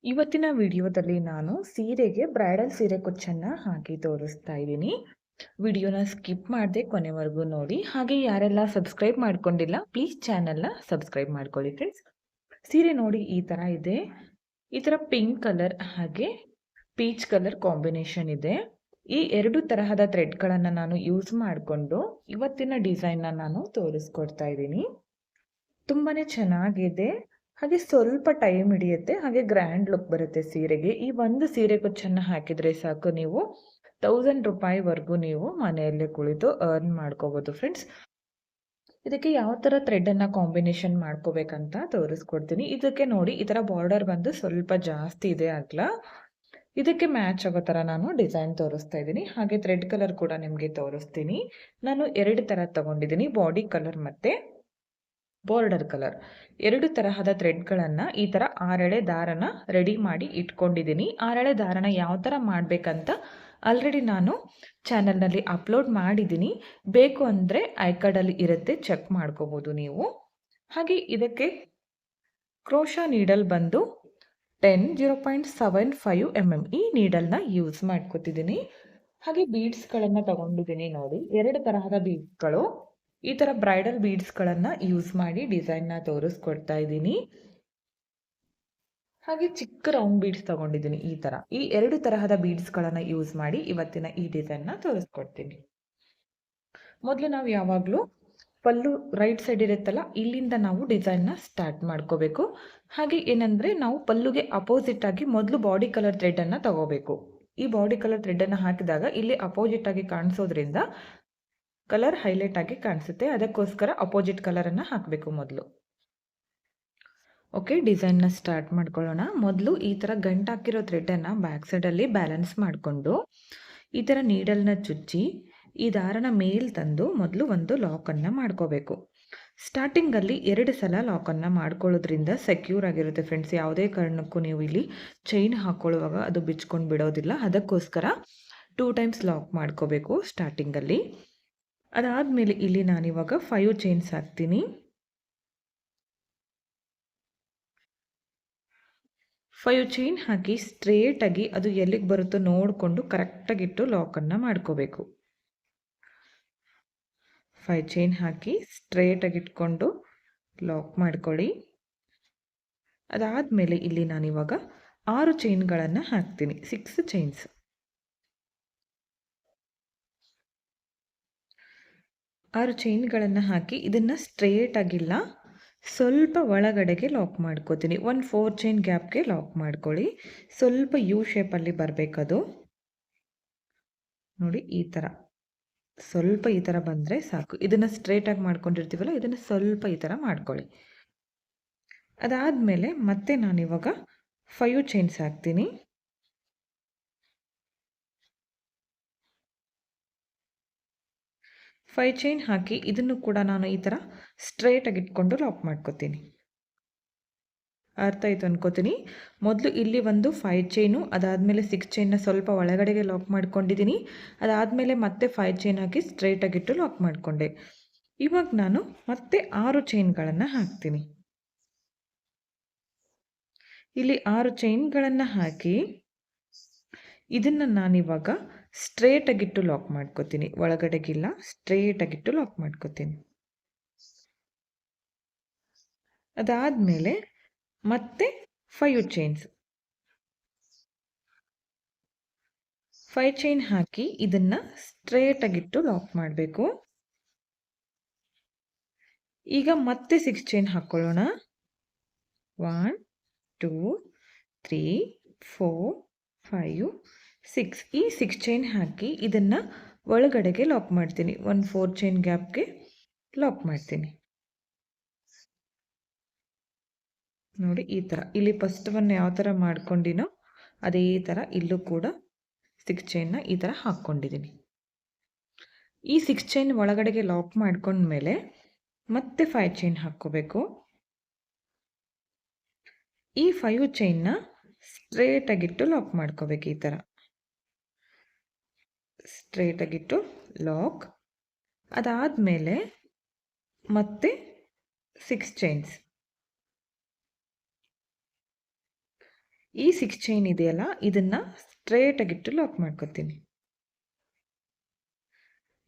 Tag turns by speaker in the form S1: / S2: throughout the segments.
S1: ಇವತ್ತಿನ ವಿಡಿಯೋದಲ್ಲಿ ನಾನು ಸೀರೆಗೆ ಬ್ರೈಡಲ್ ಸೀರೆ ಕುಚ್ಚನ್ನು ಹಾಕಿ ತೋರಿಸ್ತಾ ಇದ್ದೀನಿ. ವಿಡಿಯೋನ ಸ್ಕಿಪ್ ಮಾಡದೆ ಕೊನೆವರೆಗೂ ನೋಡಿ. ಹಾಗೆ ಯಾರೆಲ್ಲ ಸಬ್ಸ್ಕ್ರೈಬ್ ಮಾಡ್ಕೊಂಡಿಲ್ಲ ಪ್ಲೀಸ್ ಚಾನಲ್ನ ಸಬ್ಸ್ಕ್ರೈಬ್ ಮಾಡ್ಕೊಳ್ಳಿ ಫ್ರೆಂಡ್ಸ್. ಸೀರೆ ನೋಡಿ ಈ ಥರ ಇದೆ. ಈ ಥರ ಪಿಂಕ್ ಕಲರ್ ಹಾಗೆ ಪೀಚ್ ಕಲರ್ ಕಾಂಬಿನೇಷನ್ ಇದೆ. ಈ ಎರಡು ತರಹದ ಥ್ರೆಡ್ಗಳನ್ನು ನಾನು ಯೂಸ್ ಮಾಡಿಕೊಂಡು ಇವತ್ತಿನ ಡಿಸೈನ್ನ ನಾನು ತೋರಿಸ್ಕೊಡ್ತಾ ಇದ್ದೀನಿ. ತುಂಬಾನೇ ಚೆನ್ನಾಗಿದೆ. ಹಾಗೆ ಸ್ವಲ್ಪ ಟೈಮ್ ಹಿಡಿಯುತ್ತೆ. ಹಾಗೆ ಗ್ರ್ಯಾಂಡ್ ಲುಕ್ ಬರುತ್ತೆ ಸೀರೆಗೆ. ಈ ಒಂದು ಸೀರೆ ಕುಚ್ಚನ್ನು ಹಾಕಿದರೆ ಸಾಕು, ನೀವು ₹1000 ನೀವು ಮನೆಯಲ್ಲೇ ಕುಳಿತು ಅರ್ನ್ ಮಾಡ್ಕೋಬೋದು ಫ್ರೆಂಡ್ಸ್. ಇದಕ್ಕೆ ಯಾವ ಥರ ಥ್ರೆಡನ್ನು ಕಾಂಬಿನೇಷನ್ ಮಾಡ್ಕೋಬೇಕಂತ ತೋರಿಸ್ಕೊಡ್ತೀನಿ. ಇದಕ್ಕೆ ನೋಡಿ ಈ ಥರ ಬಾರ್ಡರ್ ಬಂದು ಸ್ವಲ್ಪ ಜಾಸ್ತಿ ಇದೆ ಅಗಲ. ಇದಕ್ಕೆ ಮ್ಯಾಚ್ ಆಗೋ ಥರ ನಾನು ಡಿಸೈನ್ ತೋರಿಸ್ತಾ ಇದ್ದೀನಿ. ಹಾಗೆ ಥ್ರೆಡ್ ಕಲರ್ ಕೂಡ ನಿಮಗೆ ತೋರಿಸ್ತೀನಿ. ನಾನು 2 ಥರ ತಗೊಂಡಿದ್ದೀನಿ, ಬಾಡಿ ಕಲರ್ ಮತ್ತು ಬಾರ್ಡರ್ ಕಲರ್. 2 ತರಹದ ಥ್ರೆಡ್ಗಳನ್ನು ಈ ಥರ 6 ಎಳೆ ದಾರನ ರೆಡಿ ಮಾಡಿ ಇಟ್ಕೊಂಡಿದ್ದೀನಿ. 6 ಎಳೆ ದಾರನ ಯಾವ ಥರ ಮಾಡಬೇಕಂತ ಆಲ್ರೆಡಿ ನಾನು ಚಾನಲ್ನಲ್ಲಿ ಅಪ್ಲೋಡ್ ಮಾಡಿದ್ದೀನಿ. ಬೇಕು ಅಂದರೆ ಐಕಾರ್ಡಲ್ಲಿ ಇರುತ್ತೆ, ಚೆಕ್ ಮಾಡ್ಕೋಬೋದು ನೀವು. ಹಾಗೆ ಇದಕ್ಕೆ ಕ್ರೋಶಾ ನೀಡಲ್ ಬಂದು 0.75 mm ಈ ನೀಡಲ್ನ ಯೂಸ್ ಮಾಡ್ಕೋತಿದ್ದೀನಿ. ಹಾಗೆ ಬೀಡ್ಸ್ಗಳನ್ನು ತಗೊಂಡಿದ್ದೀನಿ ನೋಡಿ, 2 ತರಹದ ಬೀಡ್ಸ್ಗಳು. ಈ ಥರ ಬ್ರೈಡಲ್ ಬೀಡ್ಸ್ಗಳನ್ನು ಯೂಸ್ ಮಾಡಿ ಡಿಸೈನ್ನ ತೋರಿಸ್ಕೊಡ್ತಾ ಇದ್ದೀನಿ. ಹಾಗೆ ಚಿಕ್ಕ ರೌಂಡ್ ಬೀಡ್ಸ್ ತಗೊಂಡಿದ್ದೀನಿ ಈ ಥರ. ಈ 2 ತರಹದ ಬೀಡ್ಸ್ಗಳನ್ನು ಯೂಸ್ ಮಾಡಿ ಇವತ್ತಿನ ಈ ಡಿಸೈನ್ನ ತೋರಿಸ್ಕೊಡ್ತೀನಿ. ಮೊದಲು ನಾವು ಯಾವಾಗಲೂ ಪಲ್ಲು ರೈಟ್ ಸೈಡ್ ಇರುತ್ತಲ್ಲ, ಇಲ್ಲಿಂದ ನಾವು ಡಿಸೈನ್ನ ಸ್ಟಾರ್ಟ್ ಮಾಡ್ಕೋಬೇಕು. ಹಾಗೆ ಏನಂದರೆ, ನಾವು ಪಲ್ಲುಗೆ ಅಪೋಸಿಟ್ ಆಗಿ ಮೊದಲು ಬಾಡಿ ಕಲರ್ ಥ್ರೆಡನ್ನು ತಗೋಬೇಕು. ಈ ಬಾಡಿ ಕಲರ್ ಥ್ರೆಡನ್ನು ಹಾಕಿದಾಗ ಇಲ್ಲಿ ಅಪೋಸಿಟ್ ಆಗಿ ಕಾಣಿಸೋದ್ರಿಂದ ಕಲರ್ ಹೈಲೈಟ್ ಆಗಿ ಕಾಣಿಸುತ್ತೆ. ಅದಕ್ಕೋಸ್ಕರ ಅಪೋಸಿಟ್ ಕಲರನ್ನು ಹಾಕಬೇಕು ಮೊದಲು. ಓಕೆ, ಡಿಸೈನ್ನ ಸ್ಟಾರ್ಟ್ ಮಾಡ್ಕೊಳ್ಳೋಣ. ಮೊದಲು ಈ ಥರ ಗಂಟು ಹಾಕಿರೋ ಥ್ರೆಡನ್ನು ಬ್ಯಾಕ್ ಸೈಡಲ್ಲಿ ಬ್ಯಾಲೆನ್ಸ್ ಮಾಡಿಕೊಂಡು ಈ ಥರ ನೀಡಲ್ನ ಚುಚ್ಚಿ ಈ ದಾರನ ಮೇಲ್ ತಂದು ಮೊದಲು ಒಂದು ಲಾಕನ್ನು ಮಾಡ್ಕೋಬೇಕು. ಸ್ಟಾರ್ಟಿಂಗಲ್ಲಿ 2 ಸಲ ಲಾಕನ್ನು ಮಾಡ್ಕೊಳ್ಳೋದ್ರಿಂದ ಸೆಕ್ಯೂರ್ ಆಗಿರುತ್ತೆ ಫ್ರೆಂಡ್ಸ್. ಯಾವುದೇ ಕಾರಣಕ್ಕೂ ನೀವು ಇಲ್ಲಿ ಚೈನ್ ಹಾಕ್ಕೊಳ್ಳುವಾಗ ಅದು ಬಿಚ್ಕೊಂಡು ಬಿಡೋದಿಲ್ಲ. ಅದಕ್ಕೋಸ್ಕರ 2 ಟೈಮ್ಸ್ ಲಾಕ್ ಮಾಡ್ಕೋಬೇಕು ಸ್ಟಾರ್ಟಿಂಗಲ್ಲಿ. ಅದಾದಮೇಲೆ ಇಲ್ಲಿ ನಾನಿವಾಗ 5 ಚೈನ್ಸ್ ಹಾಕ್ತೀನಿ. 5 ಚೈನ್ ಹಾಕಿ ಸ್ಟ್ರೇಟಾಗಿ ಅದು ಎಲ್ಲಿಗೆ ಬರುತ್ತೋ ನೋಡಿಕೊಂಡು ಕರೆಕ್ಟಾಗಿಟ್ಟು ಲಾಕನ್ನು ಮಾಡ್ಕೋಬೇಕು. 5 ಚೈನ್ ಹಾಕಿ ಸ್ಟ್ರೇಟಾಗಿ ಇಟ್ಕೊಂಡು ಲಾಕ್ ಮಾಡ್ಕೊಳ್ಳಿ. ಅದಾದಮೇಲೆ ಇಲ್ಲಿ ನಾನಿವಾಗ 6 ಚೈನ್ಗಳನ್ನು ಹಾಕ್ತೀನಿ, 6 ಚೈನ್ಸ್. 6 ಚೈನ್ಗಳನ್ನು ಹಾಕಿ ಇದನ್ನು ಸ್ಟ್ರೇಟ್ ಆಗಿಲ್ಲ, ಸ್ವಲ್ಪ ಒಳಗಡೆಗೆ ಲಾಕ್ ಮಾಡ್ಕೋತೀನಿ. 4 ಚೈನ್ ಗ್ಯಾಪ್ಗೆ ಲಾಕ್ ಮಾಡ್ಕೊಳ್ಳಿ. ಸ್ವಲ್ಪ ಯು ಶೇಪಲ್ಲಿ ಬರಬೇಕದು ನೋಡಿ. ಈ ಥರ ಸ್ವಲ್ಪ ಈ ಥರ ಬಂದರೆ ಸಾಕು. ಇದನ್ನು ಸ್ಟ್ರೇಟಾಗಿ ಮಾಡ್ಕೊಂಡಿರ್ತೀವಲ್ಲ, ಇದನ್ನು ಸ್ವಲ್ಪ ಈ ಥರ ಮಾಡ್ಕೊಳ್ಳಿ. ಅದಾದಮೇಲೆ ಮತ್ತೆ ನಾನಿವಾಗ 5 ಚೈನ್ಸ್ ಹಾಕ್ತೀನಿ. 5 ಚೈನ್ ಹಾಕಿ ಇದನ್ನು ಕೂಡ ನಾನು ಈ ಥರ ಸ್ಟ್ರೇಟಾಗಿ ಇಟ್ಕೊಂಡು ಲಾಕ್ ಮಾಡ್ಕೋತೀನಿ. ಅರ್ಥ ಆಯಿತು ಅನ್ಕೋತೀನಿ. ಮೊದಲು ಇಲ್ಲಿ ಒಂದು 5 ಚೈನು, ಅದಾದಮೇಲೆ 6 ಚೈನ್ನ ಸ್ವಲ್ಪ ಒಳಗಡೆಗೆ ಲಾಕ್ ಮಾಡ್ಕೊಂಡಿದ್ದೀನಿ. ಅದಾದಮೇಲೆ ಮತ್ತೆ 5 ಚೈನ್ ಹಾಕಿ ಸ್ಟ್ರೇಟಾಗಿಟ್ಟು ಲಾಕ್ ಮಾಡಿಕೊಂಡೆ. ಇವಾಗ ನಾನು ಮತ್ತೆ 6 ಚೈನ್ಗಳನ್ನು ಹಾಕ್ತೀನಿ. ಇಲ್ಲಿ 6 ಚೈನ್ಗಳನ್ನು ಹಾಕಿ ಇದನ್ನು ನಾನಿವಾಗ ಸ್ಟ್ರೇಟಾಗಿಟ್ಟು ಲಾಕ್ ಮಾಡ್ಕೋತೀನಿ. ಒಳಗಡೆಗಿಲ್ಲ, ಸ್ಟ್ರೇಟಾಗಿಟ್ಟು ಲಾಕ್ ಮಾಡ್ಕೋತೀನಿ. ಅದಾದಮೇಲೆ ಮತ್ತೆ 5 ಚೈನ್ಸ್, 5 ಚೈನ್ ಹಾಕಿ ಇದನ್ನು ಸ್ಟ್ರೇಟಾಗಿಟ್ಟು ಲಾಕ್ ಮಾಡಬೇಕು. ಈಗ ಮತ್ತೆ 6 ಚೈನ್ ಹಾಕ್ಕೊಳ್ಳೋಣ. 1 2 3 4 5 6 ಈ 6 ಚೈನ್ ಹಾಕಿ ಇದನ್ನು ಒಳಗಡೆಗೆ ಲಾಕ್ ಮಾಡ್ತೀನಿ. 4 ಚೈನ್ ಗ್ಯಾಪ್ಗೆ ಲಾಕ್ ಮಾಡ್ತೀನಿ ನೋಡಿ. ಈ ಥರ ಇಲ್ಲಿ ಫಸ್ಟ್ ಒನ್ ಯಾವ ಥರ ಮಾಡ್ಕೊಂಡಿನೋ ಅದೇ ಥರ ಇಲ್ಲೂ ಕೂಡ 6 ಚೈನ್ನ ಈ ಥರ ಹಾಕ್ಕೊಂಡಿದ್ದೀನಿ. ಈ 6 ಚೈನ್ ಒಳಗಡೆಗೆ ಲಾಕ್ ಮಾಡ್ಕೊಂಡ್ಮೇಲೆ ಮತ್ತೆ 5 ಚೈನ್ ಹಾಕ್ಕೋಬೇಕು. ಈ 5 ಚೈನ್ನ ಸ್ಟ್ರೇಟಾಗಿಟ್ಟು ಲಾಕ್ ಮಾಡ್ಕೋಬೇಕು. ಈ ಥರ ಸ್ಟ್ರೇಟಾಗಿಟ್ಟು ಲಾಕ್. ಅದಾದಮೇಲೆ ಮತ್ತೆ 6 ಚೈನ್ಸ್, ಈ 6 ಚೈನ್ ಇದೆಯಲ್ಲ ಇದನ್ನು ಸ್ಟ್ರೇಟಾಗಿಟ್ಟು ಲಾಕ್ ಮಾಡ್ಕೊತೀನಿ.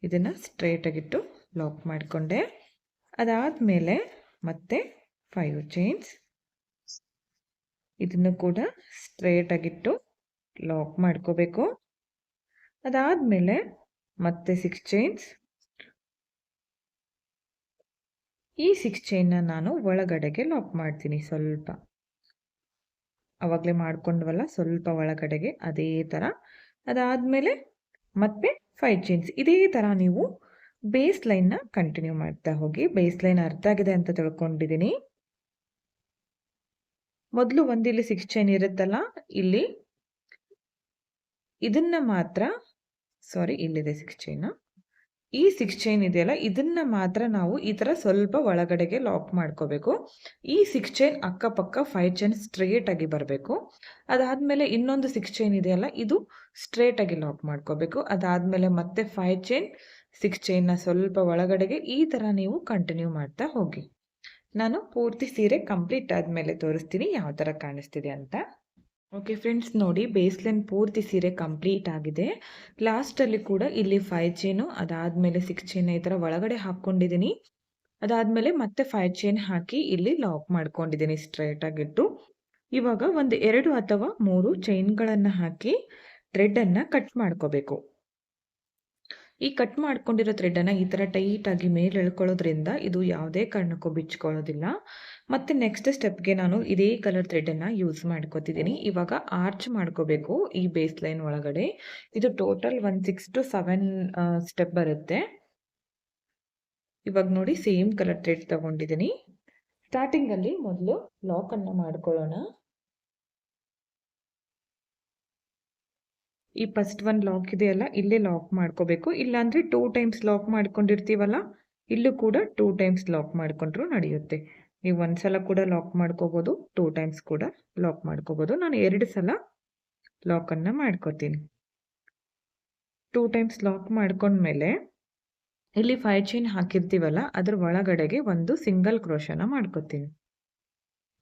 S1: ಇದನ್ನು ಸ್ಟ್ರೇಟಾಗಿಟ್ಟು ಲಾಕ್ ಮಾಡಿಕೊಂಡೆ. ಅದಾದಮೇಲೆ ಮತ್ತೆ 5 ಚೈನ್ಸ್ ಇದನ್ನು ಕೂಡ ಸ್ಟ್ರೇಟಾಗಿಟ್ಟು ಲಾಕ್ ಮಾಡ್ಕೋಬೇಕು. ಅದಾದಮೇಲೆ ಮತ್ತೆ 6 ಚೈನ್ಸ್. ಈ 6 ಚೈನ್ನ ನಾನು ಒಳಗಡೆಗೆ ಲಾಕ್ ಮಾಡ್ತೀನಿ. ಸ್ವಲ್ಪ ಅವಾಗಲೇ ಮಾಡ್ಕೊಂಡ್ವಲ್ಲ ಸ್ವಲ್ಪ ಒಳಗಡೆಗೆ ಅದೇ ಥರ. ಅದಾದಮೇಲೆ ಮತ್ತೆ 5 ಚೈನ್ಸ್. ಇದೇ ಥರ ನೀವು ಬೇಸ್ ಲೈನ್ನ ಕಂಟಿನ್ಯೂ ಮಾಡ್ತಾ ಹೋಗಿ. ಬೇಸ್ ಲೈನ್ ಅರ್ಥ ಆಗಿದೆ ಅಂತ ತಿಳ್ಕೊಂಡಿದ್ದೀನಿ. ಮೊದಲು ಇಲ್ಲಿ 6 ಚೈನ್ ಇರುತ್ತಲ್ಲ, ಇಲ್ಲಿ ಇದನ್ನ ಮಾತ್ರ ಇಲ್ಲಿದೆ 6 ಚೈನ್. ಈ 6 ಚೈನ್ ಇದೆಯಲ್ಲ ಇದನ್ನ ಮಾತ್ರ ನಾವು ಈ ಥರ ಸ್ವಲ್ಪ ಒಳಗಡೆಗೆ ಲಾಕ್ ಮಾಡ್ಕೋಬೇಕು. ಈ 6 ಚೈನ್ ಅಕ್ಕಪಕ್ಕ 5 ಚೈನ್ ಸ್ಟ್ರೇಟ್ ಆಗಿ ಬರಬೇಕು. ಅದಾದಮೇಲೆ ಇನ್ನೊಂದು 6 ಚೈನ್ ಇದೆಯಲ್ಲ ಇದು ಸ್ಟ್ರೇಟ್ ಆಗಿ ಲಾಕ್ ಮಾಡ್ಕೋಬೇಕು. ಅದಾದಮೇಲೆ ಮತ್ತೆ 5 ಚೈನ್ 6 ಚೈನ್ನ ಸ್ವಲ್ಪ ಒಳಗಡೆಗೆ ಈ ಥರ ನೀವು ಕಂಟಿನ್ಯೂ ಮಾಡ್ತಾ ಹೋಗಿ. ನಾನು ಪೂರ್ತಿ ಸೀರೆ ಕಂಪ್ಲೀಟ್ ಆದಮೇಲೆ ತೋರಿಸ್ತೀನಿ ಯಾವ ಥರ ಕಾಣಿಸ್ತಿದೆ ಅಂತ. ಓಕೆ ಫ್ರೆಂಡ್ಸ್, ನೋಡಿ ಬೇಸ್ ಲೈನ್ ಪೂರ್ತಿ ಸೀರೆ ಕಂಪ್ಲೀಟ್ ಆಗಿದೆ. ಲಾಸ್ಟಲ್ಲಿ ಕೂಡ ಇಲ್ಲಿ 5 ಚೈನು, ಅದಾದಮೇಲೆ 6 ಚೈನ್ ಈ ಥರ ಒಳಗಡೆ ಹಾಕ್ಕೊಂಡಿದ್ದೀನಿ. ಅದಾದಮೇಲೆ ಮತ್ತೆ 5 ಚೈನ್ ಹಾಕಿ ಇಲ್ಲಿ ಲಾಕ್ ಮಾಡ್ಕೊಂಡಿದ್ದೀನಿ ಸ್ಟ್ರೈಟಾಗಿಟ್ಟು. ಇವಾಗ ಒಂದು 2 ಅಥವಾ 3 ಚೈನ್ಗಳನ್ನು ಹಾಕಿ ಥ್ರೆಡನ್ನು ಕಟ್ ಮಾಡ್ಕೋಬೇಕು. ಈ ಕಟ್ ಮಾಡ್ಕೊಂಡಿರೋ ಥ್ರೆಡನ್ನು ಈ ಥರ ಟೈಟಾಗಿ ಮೇಲೆ ಎಳ್ಕೊಳ್ಳೋದ್ರಿಂದ ಇದು ಯಾವುದೇ ಕಾರಣಕ್ಕೂ ಬಿಚ್ಕೊಳ್ಳೋದಿಲ್ಲ. ಮತ್ತು ನೆಕ್ಸ್ಟ್ ಸ್ಟೆಪ್ಗೆ ನಾನು ಇದೇ ಕಲರ್ ಥ್ರೆಡನ್ನು ಯೂಸ್ ಮಾಡ್ಕೋತಿದ್ದೀನಿ. ಇವಾಗ ಆರ್ಚ್ ಮಾಡ್ಕೋಬೇಕು ಈ ಬೇಸ್ ಲೈನ್ ಒಳಗಡೆ. ಇದು ಟೋಟಲ್ 6 to 7 ಸ್ಟೆಪ್ ಬರುತ್ತೆ. ಇವಾಗ ನೋಡಿ ಸೇಮ್ ಕಲರ್ ಥ್ರೆಡ್ ತಗೊಂಡಿದ್ದೀನಿ. ಸ್ಟಾರ್ಟಿಂಗಲ್ಲಿ ಮೊದಲು ಲಾಕನ್ನು ಮಾಡ್ಕೊಳ್ಳೋಣ. ಈ ಫಸ್ಟ್ ಒನ್ ಲಾಕ್ ಇದೆಯಲ್ಲ ಇಲ್ಲೇ ಲಾಕ್ ಮಾಡ್ಕೋಬೇಕು. ಇಲ್ಲಾಂದರೆ 2 ಟೈಮ್ಸ್ ಲಾಕ್ ಮಾಡ್ಕೊಂಡಿರ್ತೀವಲ್ಲ ಇಲ್ಲೂ ಕೂಡ 2 ಟೈಮ್ಸ್ ಲಾಕ್ ಮಾಡ್ಕೊಂಡ್ರೂ ನಡೆಯುತ್ತೆ. ನೀವು ಒಂದ್ಸಲ ಕೂಡ ಲಾಕ್ ಮಾಡ್ಕೋಬೋದು, 2 ಟೈಮ್ಸ್ ಕೂಡ ಲಾಕ್ ಮಾಡ್ಕೋಬೋದು. ನಾನು 2 ಸಲ ಲಾಕನ್ನು ಮಾಡ್ಕೋತೀನಿ. 2 ಟೈಮ್ಸ್ ಲಾಕ್ ಮಾಡ್ಕೊಂಡ್ಮೇಲೆ ಇಲ್ಲಿ 5 ಚೈನ್ ಹಾಕಿರ್ತೀವಲ್ಲ ಅದ್ರ ಒಳಗಡೆಗೆ ಒಂದು ಸಿಂಗಲ್ ಕ್ರೋಶನ ಮಾಡ್ಕೋತೀನಿ.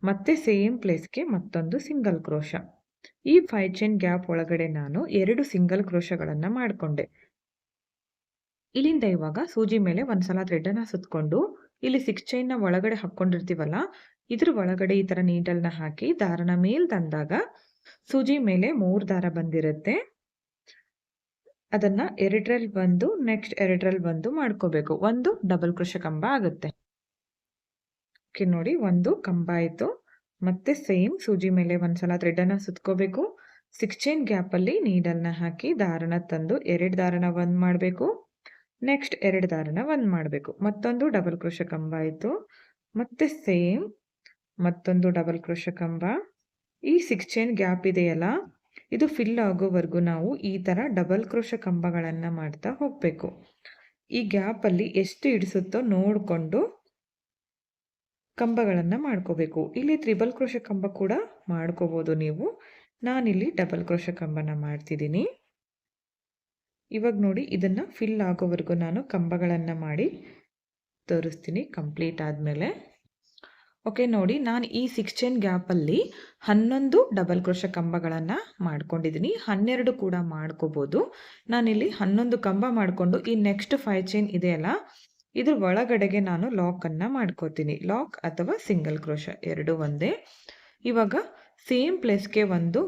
S1: ಮತ್ತೆ ಸೇಮ್ ಪ್ಲೇಸ್ಗೆ ಮತ್ತೊಂದು ಸಿಂಗಲ್ ಕ್ರೋಶ. ಈ 5 ಚೈನ್ ಗ್ಯಾಪ್ ಒಳಗಡೆ ನಾನು 2 ಸಿಂಗಲ್ ಕ್ರೋಶಗಳನ್ನು ಮಾಡಿಕೊಂಡೆ. ಇಲ್ಲಿಂದ ಇವಾಗ ಸೂಜಿ ಮೇಲೆ ಒಂದ್ಸಲ ಥ್ರೆಡನ್ನು ಸುತ್ತಕೊಂಡು ಇಲ್ಲಿ 6 ಚೈನ್ನ ಒಳಗಡೆ ಹಾಕ್ಕೊಂಡಿರ್ತೀವಲ್ಲ ಇದ್ರ ಒಳಗಡೆ ಈ ಥರ ನೀಡಲ್ನ ಹಾಕಿ ದಾರನ ಮೇಲೆ ತಂದಾಗ ಸೂಜಿ ಮೇಲೆ 3 ದಾರ ಬಂದಿರುತ್ತೆ. ಅದನ್ನ 2ರಲ್ಲಿ ಬಂದು ನೆಕ್ಸ್ಟ್ 2ರಲ್ಲಿ ಬಂದು ಮಾಡ್ಕೋಬೇಕು. ಒಂದು ಡಬಲ್ ಕ್ರೋಶ ಕಂಬ ಆಗುತ್ತೆ. ಓಕೆ ನೋಡಿ, ಒಂದು ಕಂಬ ಆಯಿತು. ಮತ್ತೆ ಸೇಮ್ ಸೂಜಿ ಮೇಲೆ ಒಂದ್ಸಲ ಥ್ರೆಡನ್ನು ಸುತ್ಕೋಬೇಕು. 6 ಚೈನ್ ಗ್ಯಾಪಲ್ಲಿ ನೀಡಲ್ನ ಹಾಕಿ ದಾರನ ತಂದು 2 ದಾರನ ಒಂದು ಮಾಡಬೇಕು. ನೆಕ್ಸ್ಟ್ 2 ದಾರನ ಒಂದು ಮಾಡಬೇಕು. ಮತ್ತೊಂದು ಡಬಲ್ ಕ್ರೋಶ ಕಂಬ ಆಯಿತು. ಮತ್ತೆ ಸೇಮ್ ಮತ್ತೊಂದು ಡಬಲ್ ಕ್ರೋಶ ಕಂಬ. ಈ 6 ಚೈನ್ ಗ್ಯಾಪ್ ಇದೆಯಲ್ಲ ಇದು ಫಿಲ್ ಆಗೋವರೆಗೂ ನಾವು ಈ ಥರ ಡಬಲ್ ಕ್ರೋಶ ಕಂಬಗಳನ್ನು ಮಾಡ್ತಾ ಹೋಗಬೇಕು. ಈ ಗ್ಯಾಪಲ್ಲಿ ಎಷ್ಟು ಹಿಡಿಸುತ್ತೋ ನೋಡಿಕೊಂಡು ಕಂಬಗಳನ್ನು ಮಾಡ್ಕೋಬೇಕು. ಇಲ್ಲಿ ತ್ರಿಬಲ್ ಕ್ರೋಶ ಕಂಬ ಕೂಡ ಮಾಡ್ಕೋಬೋದು ನೀವು. ನಾನಿಲ್ಲಿ ಡಬಲ್ ಕ್ರೋಶ ಕಂಬನ ಮಾಡ್ತಿದ್ದೀನಿ. ಇವಾಗ ನೋಡಿ ಇದನ್ನು ಫಿಲ್ ಆಗೋವರೆಗೂ ನಾನು ಕಂಬಗಳನ್ನು ಮಾಡಿ ತೋರಿಸ್ತೀನಿ ಕಂಪ್ಲೀಟ್ ಆದಮೇಲೆ. ಓಕೆ ನೋಡಿ, ನಾನು ಈ 6 ಚೈನ್ ಗ್ಯಾಪಲ್ಲಿ 11 ಡಬಲ್ ಕ್ರೋಶ ಕಂಬಗಳನ್ನು ಮಾಡ್ಕೊಂಡಿದ್ದೀನಿ. 12 ಕೂಡ ಮಾಡ್ಕೋಬೋದು. ನಾನಿಲ್ಲಿ 11 ಕಂಬ ಮಾಡಿಕೊಂಡು ಈ ನೆಕ್ಸ್ಟ್ 5 ಚೈನ್ ಇದೆಯಲ್ಲ ಇದ್ರ ಒಳಗಡೆಗೆ ನಾನು ಲಾಕನ್ನು ಮಾಡ್ಕೋತೀನಿ. ಲಾಕ್ ಅಥವಾ ಸಿಂಗಲ್ ಕ್ರೋಶ ಎರಡು ಒಂದೇ. ಇವಾಗ ಸೇಮ್ ಪ್ಲೇಸ್ಗೆ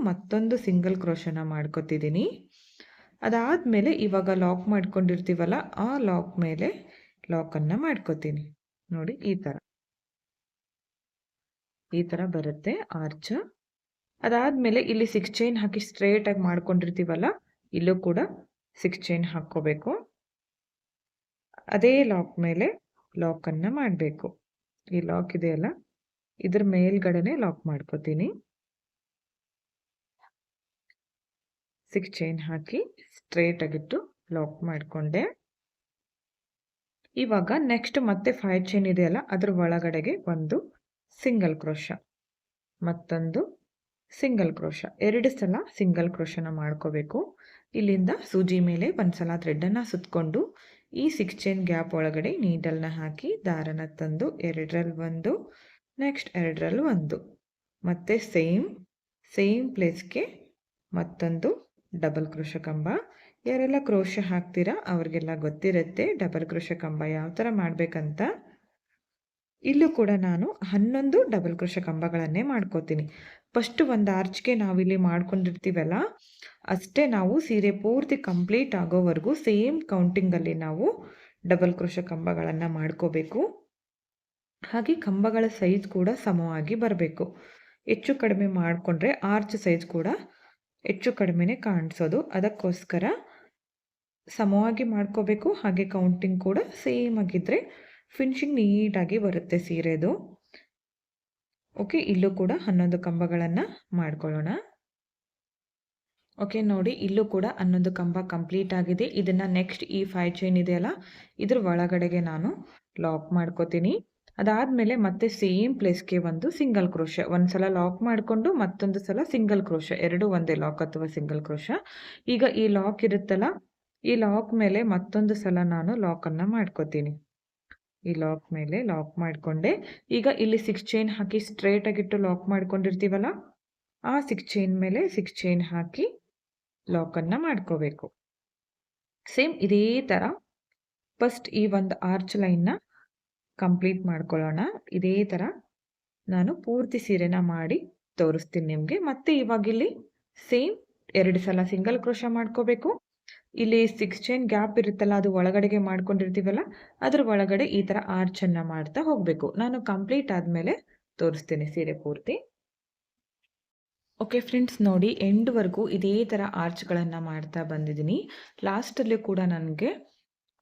S1: ಮತ್ತೊಂದು ಸಿಂಗಲ್ ಕ್ರೋಶನ ಮಾಡ್ಕೋತಿದ್ದೀನಿ. ಅದಾದಮೇಲೆ ಇವಾಗ ಲಾಕ್ ಮಾಡ್ಕೊಂಡಿರ್ತೀವಲ್ಲ ಆ ಲಾಕ್ ಮೇಲೆ ಲಾಕನ್ನು ಮಾಡ್ಕೋತೀನಿ. ನೋಡಿ ಈ ಥರ ಬರುತ್ತೆ ಆರ್ಚ್. ಅದಾದಮೇಲೆ ಇಲ್ಲಿ 6 ಚೈನ್ ಹಾಕಿ ಸ್ಟ್ರೇಟಾಗಿ ಮಾಡ್ಕೊಂಡಿರ್ತೀವಲ್ಲ ಇಲ್ಲೂ ಕೂಡ 6 ಚೈನ್ ಹಾಕ್ಕೋಬೇಕು. ಅದೇ ಲಾಕ್ ಮೇಲೆ ಲಾಕನ್ನು ಮಾಡಬೇಕು. ಈ ಲಾಕ್ ಇದೆಯಲ್ಲ ಇದ್ರ ಮೇಲ್ಗಡೆನೆ ಲಾಕ್ ಮಾಡ್ಕೋತೀನಿ. 6 ಚೈನ್ ಹಾಕಿ ಸ್ಟ್ರೇಟ್ ಆಗಿಟ್ಟು ಲಾಕ್ ಮಾಡಿಕೊಂಡೆ. ಇವಾಗ ನೆಕ್ಸ್ಟ್ ಮತ್ತೆ 5 ಚೈನ್ ಇದೆಯಲ್ಲ ಅದ್ರ ಒಳಗಡೆಗೆ ಒಂದು ಸಿಂಗಲ್ ಕ್ರೋಶ, ಮತ್ತೊಂದು ಸಿಂಗಲ್ ಕ್ರೋಶ, 2 ಸಲ ಸಿಂಗಲ್ ಕ್ರೋಶನ ಮಾಡ್ಕೋಬೇಕು. ಇಲ್ಲಿಂದ ಸೂಜಿ ಮೇಲೆ ಒಂದ್ಸಲ ಥ್ರೆಡನ್ನು ಸುತ್ತಕೊಂಡು ಈ 6 ಚೈನ್ ಗ್ಯಾಪ್ ಒಳಗಡೆ ನೀಡಲ್ನ ಹಾಕಿ ದಾರನ ತಂದು 2ರಲ್ಲಿ ಒಂದು, ನೆಕ್ಸ್ಟ್ 2ರಲ್ಲಿ ಒಂದು, ಮತ್ತೆ ಸೇಮ್ ಸೇಮ್ ಪ್ಲೇಸ್ಗೆ ಮತ್ತೊಂದು ಡಬಲ್ ಕ್ರೋಶ ಕಂಬ. ಯಾರೆಲ್ಲ ಕ್ರೋಶ ಹಾಕ್ತೀರಾ ಅವ್ರಿಗೆಲ್ಲ ಗೊತ್ತಿರುತ್ತೆ ಡಬಲ್ ಕ್ರೋಶ ಕಂಬ ಯಾವ ಥರ ಮಾಡಬೇಕಂತ. ಇಲ್ಲೂ ಕೂಡ ನಾನು 11 ಡಬಲ್ ಕ್ರೋಶ ಕಂಬಗಳನ್ನೇ ಮಾಡ್ಕೋತೀನಿ. ಫಸ್ಟ್ ಒಂದು ಆರ್ಚ್ಗೆ ನಾವಿಲ್ಲಿ ಮಾಡ್ಕೊಂಡಿರ್ತೀವಲ್ಲ ಅಷ್ಟೇ ನಾವು ಸೀರೆ ಪೂರ್ತಿ ಕಂಪ್ಲೀಟ್ ಆಗೋವರೆಗೂ ಸೇಮ್ ಕೌಂಟಿಂಗಲ್ಲಿ ನಾವು ಡಬಲ್ ಕ್ರೋಶ ಕಂಬಗಳನ್ನು ಮಾಡ್ಕೋಬೇಕು. ಹಾಗೆ ಕಂಬಗಳ ಸೈಜ್ ಕೂಡ ಸಮವಾಗಿ ಬರಬೇಕು. ಹೆಚ್ಚು ಕಡಿಮೆ ಮಾಡಿಕೊಂಡ್ರೆ ಆರ್ಚ್ ಸೈಜ್ ಕೂಡ ಹೆಚ್ಚು ಕಡಿಮೆನೇ ಕಾಣಿಸೋದು. ಅದಕ್ಕೋಸ್ಕರ ಸಮವಾಗಿ ಮಾಡ್ಕೋಬೇಕು. ಹಾಗೆ ಕೌಂಟಿಂಗ್ ಕೂಡ ಸೇಮ್ ಆಗಿದ್ದರೆ ಫಿನಿಶಿಂಗ್ ನೀಟಾಗಿ ಬರುತ್ತೆ ಸೀರೆದು. ಓಕೆ, ಇಲ್ಲೂ ಕೂಡ 11 ಕಂಬಗಳನ್ನು ಮಾಡ್ಕೊಳ್ಳೋಣ. ಓಕೆ ನೋಡಿ, ಇಲ್ಲೂ ಕೂಡ 11 ಕಂಬ ಕಂಪ್ಲೀಟ್ ಆಗಿದೆ. ಇದನ್ನು ನೆಕ್ಸ್ಟ್ ಈ 5 ಚೈನ್ ಇದೆಯಲ್ಲ ಇದ್ರ ಒಳಗಡೆಗೆ ನಾನು ಲಾಕ್ ಮಾಡ್ಕೋತೀನಿ. ಅದಾದಮೇಲೆ ಮತ್ತೆ ಸೇಮ್ ಪ್ಲೇಸ್ಗೆ ಒಂದು ಸಿಂಗಲ್ ಕ್ರೋಶ, ಒಂದು ಸಲ ಲಾಕ್ ಮಾಡಿಕೊಂಡು ಮತ್ತೊಂದು ಸಲ ಸಿಂಗಲ್ ಕ್ರೋಶ, ಎರಡೂ ಒಂದೇ ಲಾಕ್ ಅಥವಾ ಸಿಂಗಲ್ ಕ್ರೋಶ. ಈಗ ಈ ಲಾಕ್ ಇರುತ್ತಲ್ಲ ಈ ಲಾಕ್ ಮೇಲೆ ಮತ್ತೊಂದು ಸಲ ನಾನು ಲಾಕನ್ನು ಮಾಡ್ಕೋತೀನಿ. ಈ ಲಾಕ್ ಮೇಲೆ ಲಾಕ್ ಮಾಡಿಕೊಂಡೆ. ಈಗ ಇಲ್ಲಿ 6 ಚೈನ್ ಹಾಕಿ ಸ್ಟ್ರೇಟ್ ಆಗಿಟ್ಟು ಲಾಕ್ ಮಾಡ್ಕೊಂಡಿರ್ತೀವಲ್ಲ ಆ 6 ಚೈನ್ ಮೇಲೆ 6 ಚೈನ್ ಹಾಕಿ ಲಾಕನ್ನು ಮಾಡ್ಕೋಬೇಕು. ಸೇಮ್ ಇದೇ ಥರ ಫಸ್ಟ್ ಈ ಒಂದು ಆರ್ಚ್ ಲೈನ್ನ ಕಂಪ್ಲೀಟ್ ಮಾಡ್ಕೊಳ್ಳೋಣ. ಇದೇ ಥರ ನಾನು ಪೂರ್ತಿ ಸೀರೆನ ಮಾಡಿ ತೋರಿಸ್ತೀನಿ ನಿಮಗೆ. ಮತ್ತೆ ಇವಾಗ ಇಲ್ಲಿ ಸೇಮ್ 2 ಸಲ ಸಿಂಗಲ್ ಕ್ರೋಶ ಮಾಡ್ಕೋಬೇಕು. ಇಲ್ಲಿ 6 ಚೈನ್ ಗ್ಯಾಪ್ ಇರುತ್ತಲ್ಲ ಅದು ಒಳಗಡೆಗೆ ಮಾಡ್ಕೊಂಡಿರ್ತೀವಲ್ಲ ಅದ್ರ ಒಳಗಡೆ ಈ ಥರ ಆರ್ಚನ್ನು ಮಾಡ್ತಾ ಹೋಗಬೇಕು. ನಾನು ಕಂಪ್ಲೀಟ್ ಆದಮೇಲೆ ತೋರಿಸ್ತೀನಿ ಸೀರೆ ಪೂರ್ತಿ. ಓಕೆ ಫ್ರೆಂಡ್ಸ್ ನೋಡಿ, ಎಂಡ್ವರೆಗೂ ಇದೇ ಥರ ಆರ್ಚ್ಗಳನ್ನು ಮಾಡ್ತಾ ಬಂದಿದ್ದೀನಿ. ಲಾಸ್ಟಲ್ಲಿ ಕೂಡ ನನಗೆ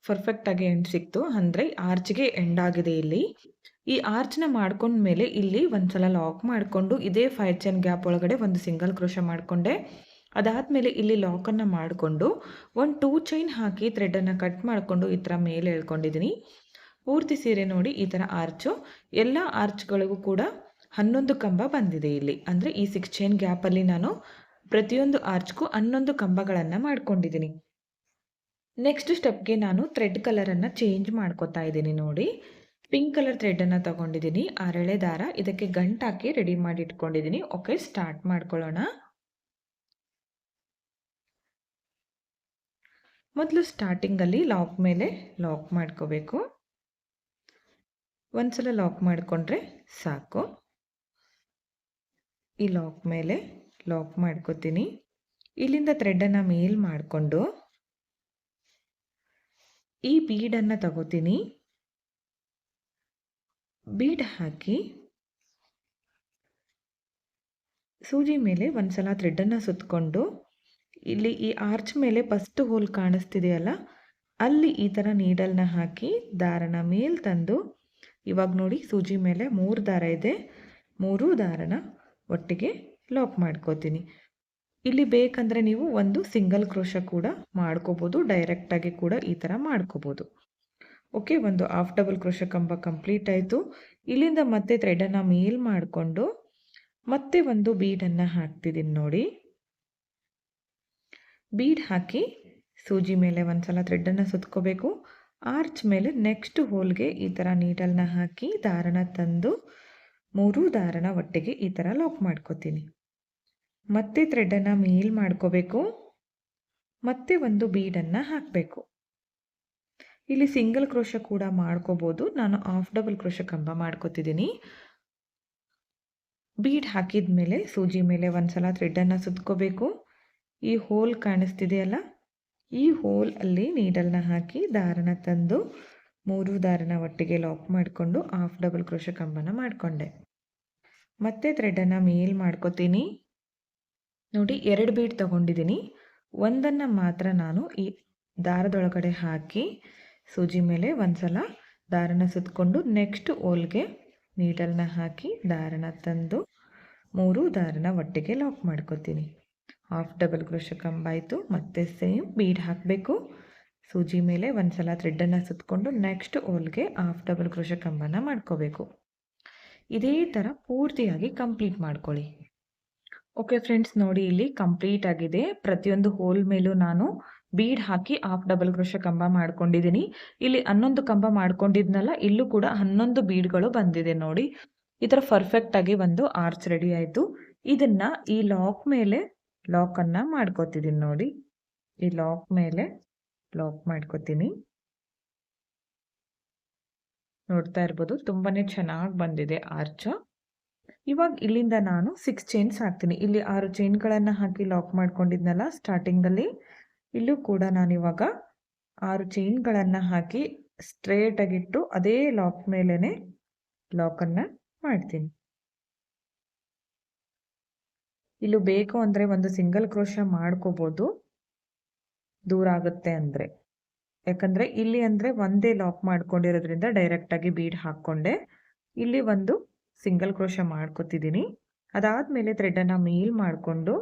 S1: ಪರ್ಫೆಕ್ಟಾಗಿ ಎಂಡ್ ಸಿಕ್ತು. ಅಂದರೆ ಆರ್ಚ್ಗೆ ಎಂಡ್ ಆಗಿದೆ ಇಲ್ಲಿ. ಈ ಆರ್ಚ್ನ ಮಾಡ್ಕೊಂಡ್ಮೇಲೆ ಇಲ್ಲಿ ಒಂದ್ಸಲ ಲಾಕ್ ಮಾಡಿಕೊಂಡು ಇದೇ 5 ಚೈನ್ ಗ್ಯಾಪ್ ಒಳಗಡೆ ಒಂದು ಸಿಂಗಲ್ ಕ್ರೋಶ ಮಾಡಿಕೊಂಡೆ. ಅದಾದಮೇಲೆ ಇಲ್ಲಿ ಲಾಕನ್ನು ಮಾಡಿಕೊಂಡು ಒಂದು 2 ಚೈನ್ ಹಾಕಿ ಥ್ರೆಡನ್ನು ಕಟ್ ಮಾಡಿಕೊಂಡು ಈ ಥರ ಮೇಲೆ ಎಳ್ಕೊಂಡಿದ್ದೀನಿ. ಪೂರ್ತಿ ಸೀರೆ ನೋಡಿ ಈ ಥರ ಆರ್ಚು. ಎಲ್ಲ ಆರ್ಚ್ಗಳಿಗೂ ಕೂಡ 11 ಕಂಬ ಬಂದಿದೆ ಇಲ್ಲಿ. ಅಂದರೆ ಈ 6 ಚೈನ್ ಗ್ಯಾಪಲ್ಲಿ ನಾನು ಪ್ರತಿಯೊಂದು ಆರ್ಚ್ಗೂ 11 ಕಂಬಗಳನ್ನು ಮಾಡ್ಕೊಂಡಿದ್ದೀನಿ. ನೆಕ್ಸ್ಟ್ ಸ್ಟೆಪ್ಗೆ ನಾನು ಥ್ರೆಡ್ ಕಲರನ್ನು ಚೇಂಜ್ ಮಾಡ್ಕೋತಾ ಇದ್ದೀನಿ. ನೋಡಿ, ಪಿಂಕ್ ಕಲರ್ ಥ್ರೆಡನ್ನು ತೊಗೊಂಡಿದ್ದೀನಿ. ಅರಳೆ ದಾರ ಇದಕ್ಕೆ ಗಂಟಾಕಿ ರೆಡಿ ಮಾಡಿ ಇಟ್ಕೊಂಡಿದ್ದೀನಿ. ಓಕೆ, ಸ್ಟಾರ್ಟ್ ಮಾಡ್ಕೊಳ್ಳೋಣ. ಮೊದಲು ಸ್ಟಾರ್ಟಿಂಗಲ್ಲಿ ಲಾಕ್ ಮೇಲೆ ಲಾಕ್ ಮಾಡ್ಕೋಬೇಕು. ಒಂದ್ಸಲ ಲಾಕ್ ಮಾಡಿಕೊಂಡ್ರೆ ಸಾಕು. ಈ ಲಾಕ್ ಮೇಲೆ ಲಾಕ್ ಮಾಡ್ಕೋತೀನಿ. ಇಲ್ಲಿಂದ ಥ್ರೆಡನ್ನು ಮೇಲ್ ಮಾಡಿಕೊಂಡು ಈ ಬೀಡನ್ನು ತಗೋತೀನಿ. ಬೀಡ್ ಹಾಕಿ ಸೂಜಿ ಮೇಲೆ ಒಂದ್ಸಲ ಥ್ರೆಡನ್ನು ಸುತ್ತಕೊಂಡು ಇಲ್ಲಿ ಈ ಆರ್ಚ್ ಮೇಲೆ ಫಸ್ಟ್ ಹೋಲ್ ಕಾಣಿಸ್ತಿದೆಯಲ್ಲ ಅಲ್ಲಿ ಈ ಥರ ನೀಡಲ್ನ ಹಾಕಿ ದಾರನ ಮೇಲ್ ತಂದು ಇವಾಗ ನೋಡಿ ಸೂಜಿ ಮೇಲೆ 3 ದಾರ ಇದೆ. 3 ದಾರನ ಒಟ್ಟಿಗೆ ಲಾಕ್ ಮಾಡ್ಕೋತೀನಿ. ಇಲ್ಲಿ ಬೇಕಂದರೆ ನೀವು ಒಂದು ಸಿಂಗಲ್ ಕ್ರೋಶ ಕೂಡ ಮಾಡ್ಕೋಬೋದು. ಡೈರೆಕ್ಟಾಗಿ ಕೂಡ ಈ ಥರ ಮಾಡ್ಕೋಬೋದು. ಓಕೆ, ಒಂದು ಹಾಫ್ ಡಬಲ್ ಕ್ರೋಶ ಕಂಬ ಕಂಪ್ಲೀಟ್ ಆಯಿತು. ಇಲ್ಲಿಂದ ಮತ್ತೆ ಥ್ರೆಡನ್ನು ಮೇಲ್ ಮಾಡಿಕೊಂಡು ಮತ್ತೆ ಒಂದು ಬೀಡನ್ನು ಹಾಕ್ತಿದ್ದೀನಿ. ನೋಡಿ, ಬೀಡ್ ಹಾಕಿ ಸೂಜಿ ಮೇಲೆ ಒಂದ್ಸಲ ಥ್ರೆಡನ್ನು ಸುತ್ಕೋಬೇಕು. ಆರ್ಚ್ ಮೇಲೆ ನೆಕ್ಸ್ಟ್ ಹೋಲ್ಗೆ ಈ ಥರ ನೀಡಲ್ನ ಹಾಕಿ ದಾರನ ತಂದು 3 ದಾರನ ಒಟ್ಟಿಗೆ ಈ ಥರ ಲಾಕ್ ಮಾಡ್ಕೋತೀನಿ. ಮತ್ತೆ ಥ್ರೆಡನ್ನು ಮೇಲ್ ಮಾಡ್ಕೋಬೇಕು. ಮತ್ತೆ ಒಂದು ಬೀಡನ್ನು ಹಾಕಬೇಕು. ಇಲ್ಲಿ ಸಿಂಗಲ್ ಕ್ರೋಶ ಕೂಡ ಮಾಡ್ಕೋಬೋದು. ನಾನು ಹಾಫ್ ಡಬಲ್ ಕ್ರೋಶ ಕಂಬ ಮಾಡ್ಕೋತಿದ್ದೀನಿ. ಬೀಡ್ ಹಾಕಿದ ಮೇಲೆ ಸೂಜಿ ಮೇಲೆ ಒಂದ್ಸಲ ಥ್ರೆಡನ್ನು ಸುತ್ಕೋಬೇಕು. ಈ ಹೋಲ್ ಕಾಣಿಸ್ತಿದೆಯಲ್ಲ ಈ ಹೋಲ್ ಅಲ್ಲಿ ನೀಡಲ್ನ ಹಾಕಿ ದಾರನ ತಂದು 3 ದಾರನ ಒಟ್ಟಿಗೆ ಲಾಕ್ ಮಾಡಿಕೊಂಡು ಹಾಫ್ ಡಬಲ್ ಕ್ರೋಶ ಕಂಬನ ಮಾಡಿಕೊಂಡೆ. ಮತ್ತೆ ಥ್ರೆಡನ್ನು ಮೇಲ್ ಮಾಡ್ಕೋತೀನಿ. ನೋಡಿ, 2 ಬೀಡ್ ತಗೊಂಡಿದ್ದೀನಿ. ಒಂದನ್ನು ಮಾತ್ರ ನಾನು ಈ ದಾರದೊಳಗಡೆ ಹಾಕಿ ಸೂಜಿ ಮೇಲೆ ಒಂದ್ಸಲ ದಾರನ ಸುತ್ತಕೊಂಡು ನೆಕ್ಸ್ಟ್ ಹೋಲ್ಗೆ ನೀಡಲ್ನ ಹಾಕಿ ದಾರನ ತಂದು 3 ದಾರನ ಒಟ್ಟಿಗೆ ಲಾಕ್ ಮಾಡ್ಕೋತೀನಿ. ಹಾಫ್ ಡಬಲ್ ಕ್ರೋಶ ಕಂಬ ಆಯಿತು. ಮತ್ತೆ ಸೇಮ್ ಬೀಡ್ ಹಾಕಬೇಕು. ಸೂಜಿ ಮೇಲೆ ಒಂದ್ಸಲ ಥ್ರೆಡನ್ನು ಸುತ್ತಕೊಂಡು ನೆಕ್ಸ್ಟ್ ಹೋಲ್ಗೆ ಹಾಫ್ ಡಬಲ್ ಕ್ರೋಶ ಕಂಬನ ಮಾಡ್ಕೋಬೇಕು. ಇದೇ ಥರ ಪೂರ್ತಿಯಾಗಿ ಕಂಪ್ಲೀಟ್ ಮಾಡ್ಕೊಳ್ಳಿ. ಓಕೆ ಫ್ರೆಂಡ್ಸ್ ನೋಡಿ, ಇಲ್ಲಿ ಕಂಪ್ಲೀಟ್ ಆಗಿದೆ. ಪ್ರತಿಯೊಂದು ಹೋಲ್ ಮೇಲೂ ನಾನು ಬೀಡ್ ಹಾಕಿ ಹಾಫ್ ಡಬಲ್ ಕ್ರೋಶ ಕಂಬ ಮಾಡ್ಕೊಂಡಿದ್ದೀನಿ. ಇಲ್ಲಿ 11 ಕಂಬ ಮಾಡ್ಕೊಂಡಿದ್ನಲ್ಲ ಇಲ್ಲೂ ಕೂಡ 11 ಬೀಡ್ಗಳು ಬಂದಿದೆ. ನೋಡಿ, ಈ ಥರ ಪರ್ಫೆಕ್ಟಾಗಿ ಒಂದು ಆರ್ಚ್ ರೆಡಿ ಆಯಿತು. ಇದನ್ನ ಈ ಲಾಕ್ ಮೇಲೆ ಲಾಕನ್ನು ಮಾಡ್ಕೋತಿದ್ದೀನಿ ನೋಡಿ. ಈ ಲಾಕ್ ಮೇಲೆ ಲಾಕ್ ಮಾಡ್ಕೋತೀನಿ. ನೋಡ್ತಾ ಇರ್ಬೋದು ತುಂಬಾನೇ ಚೆನ್ನಾಗಿ ಬಂದಿದೆ ಆರ್ಚ್. ಇವಾಗ ಇಲ್ಲಿಂದ ನಾನು 6 ಚೈನ್ಸ್ ಹಾಕ್ತೀನಿ. ಇಲ್ಲಿ 6 ಚೈನ್ಗಳನ್ನು ಹಾಕಿ ಲಾಕ್ ಮಾಡ್ಕೊಂಡಿದ್ನಲ್ಲ ಸ್ಟಾರ್ಟಿಂಗಲ್ಲಿ, ಇಲ್ಲೂ ಕೂಡ ನಾನು ಇವಾಗ 6 ಚೈನ್ಗಳನ್ನು ಹಾಕಿ ಸ್ಟ್ರೇಟ್ ಆಗಿಟ್ಟು ಅದೇ ಲಾಕ್ ಮೇಲೇನೆ ಲಾಕನ್ನು ಮಾಡ್ತೀನಿ. ಇಲ್ಲೂ ಬೇಕು ಅಂದರೆ ಒಂದು ಸಿಂಗಲ್ ಕ್ರೋಶ ಮಾಡ್ಕೋಬೋದು, ದೂರ ಆಗುತ್ತೆ ಅಂದರೆ. ಯಾಕಂದರೆ ಇಲ್ಲಿ ಅಂದರೆ ಒಂದೇ ಲಾಕ್ ಮಾಡ್ಕೊಂಡಿರೋದ್ರಿಂದ ಡೈರೆಕ್ಟಾಗಿ ಬೀಡ್ ಹಾಕ್ಕೊಂಡೆ. ಇಲ್ಲಿ ಒಂದು ಸಿಂಗಲ್ ಕ್ರೋಶ ಮಾಡ್ಕೊತಿದ್ದೀನಿ. ಅದಾದಮೇಲೆ ಥ್ರೆಡನ್ನು ಮೇಲ್ ಮಾಡಿಕೊಂಡು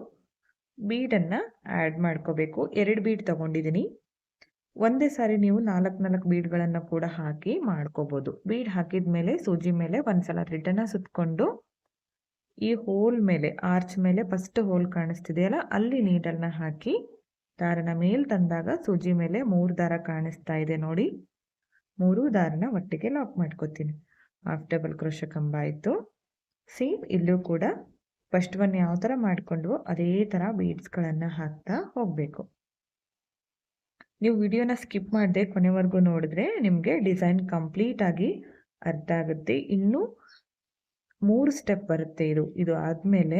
S1: ಬೀಡನ್ನು ಆ್ಯಡ್ ಮಾಡ್ಕೋಬೇಕು. 2 ಬೀಡ್ ತೊಗೊಂಡಿದ್ದೀನಿ. ಒಂದೇ ಸಾರಿ ನೀವು 4 ಬೀಡ್ಗಳನ್ನು ಕೂಡ ಹಾಕಿ ಮಾಡ್ಕೋಬೋದು. ಬೀಡ್ ಹಾಕಿದ ಮೇಲೆ ಸೂಜಿ ಮೇಲೆ ಒಂದ್ಸಲ ಥ್ರೆಡನ್ನು ಸುತ್ತಕೊಂಡು ಈ ಹೋಲ್ ಮೇಲೆ, ಆರ್ಚ್ ಮೇಲೆ ಫಸ್ಟ್ ಹೋಲ್ ಕಾಣಿಸ್ತಿದೆಯಲ್ಲ, ಅಲ್ಲಿ ನೀಡಲ್ನ ಹಾಕಿ ದಾರನ ಮೇಲ್ ತಂದಾಗ ಸೂಜಿ ಮೇಲೆ 3 ದಾರ ಕಾಣಿಸ್ತಾ ಇದೆ ನೋಡಿ. 3 ದಾರನ ಒಟ್ಟಿಗೆ ಲಾಕ್ ಮಾಡ್ಕೋತೀನಿ. ಹಾಫ್ ಡಬಲ್ ಕ್ರೋಶ ಕಂಬ ಆಯಿತು. ಸೇಮ್ ಇಲ್ಲೂ ಕೂಡ ಫಸ್ಟ್ ಒನ್ ಯಾವ ಥರ ಮಾಡಿಕೊಂಡ್ವೋ ಅದೇ ಥರ ಬೀಡ್ಸ್ಗಳನ್ನು ಹಾಕ್ತಾ ಹೋಗಬೇಕು. ನೀವು ವಿಡಿಯೋನ ಸ್ಕಿಪ್ ಮಾಡದೆ ಕೊನೆವರೆಗೂ ನೋಡಿದ್ರೆ ನಿಮಗೆ ಡಿಸೈನ್ ಕಂಪ್ಲೀಟ್ ಆಗಿ ಅರ್ಥ ಆಗುತ್ತೆ. ಇನ್ನೂ 3 ಸ್ಟೆಪ್ ಬರುತ್ತೆ. ಇದು ಆದಮೇಲೆ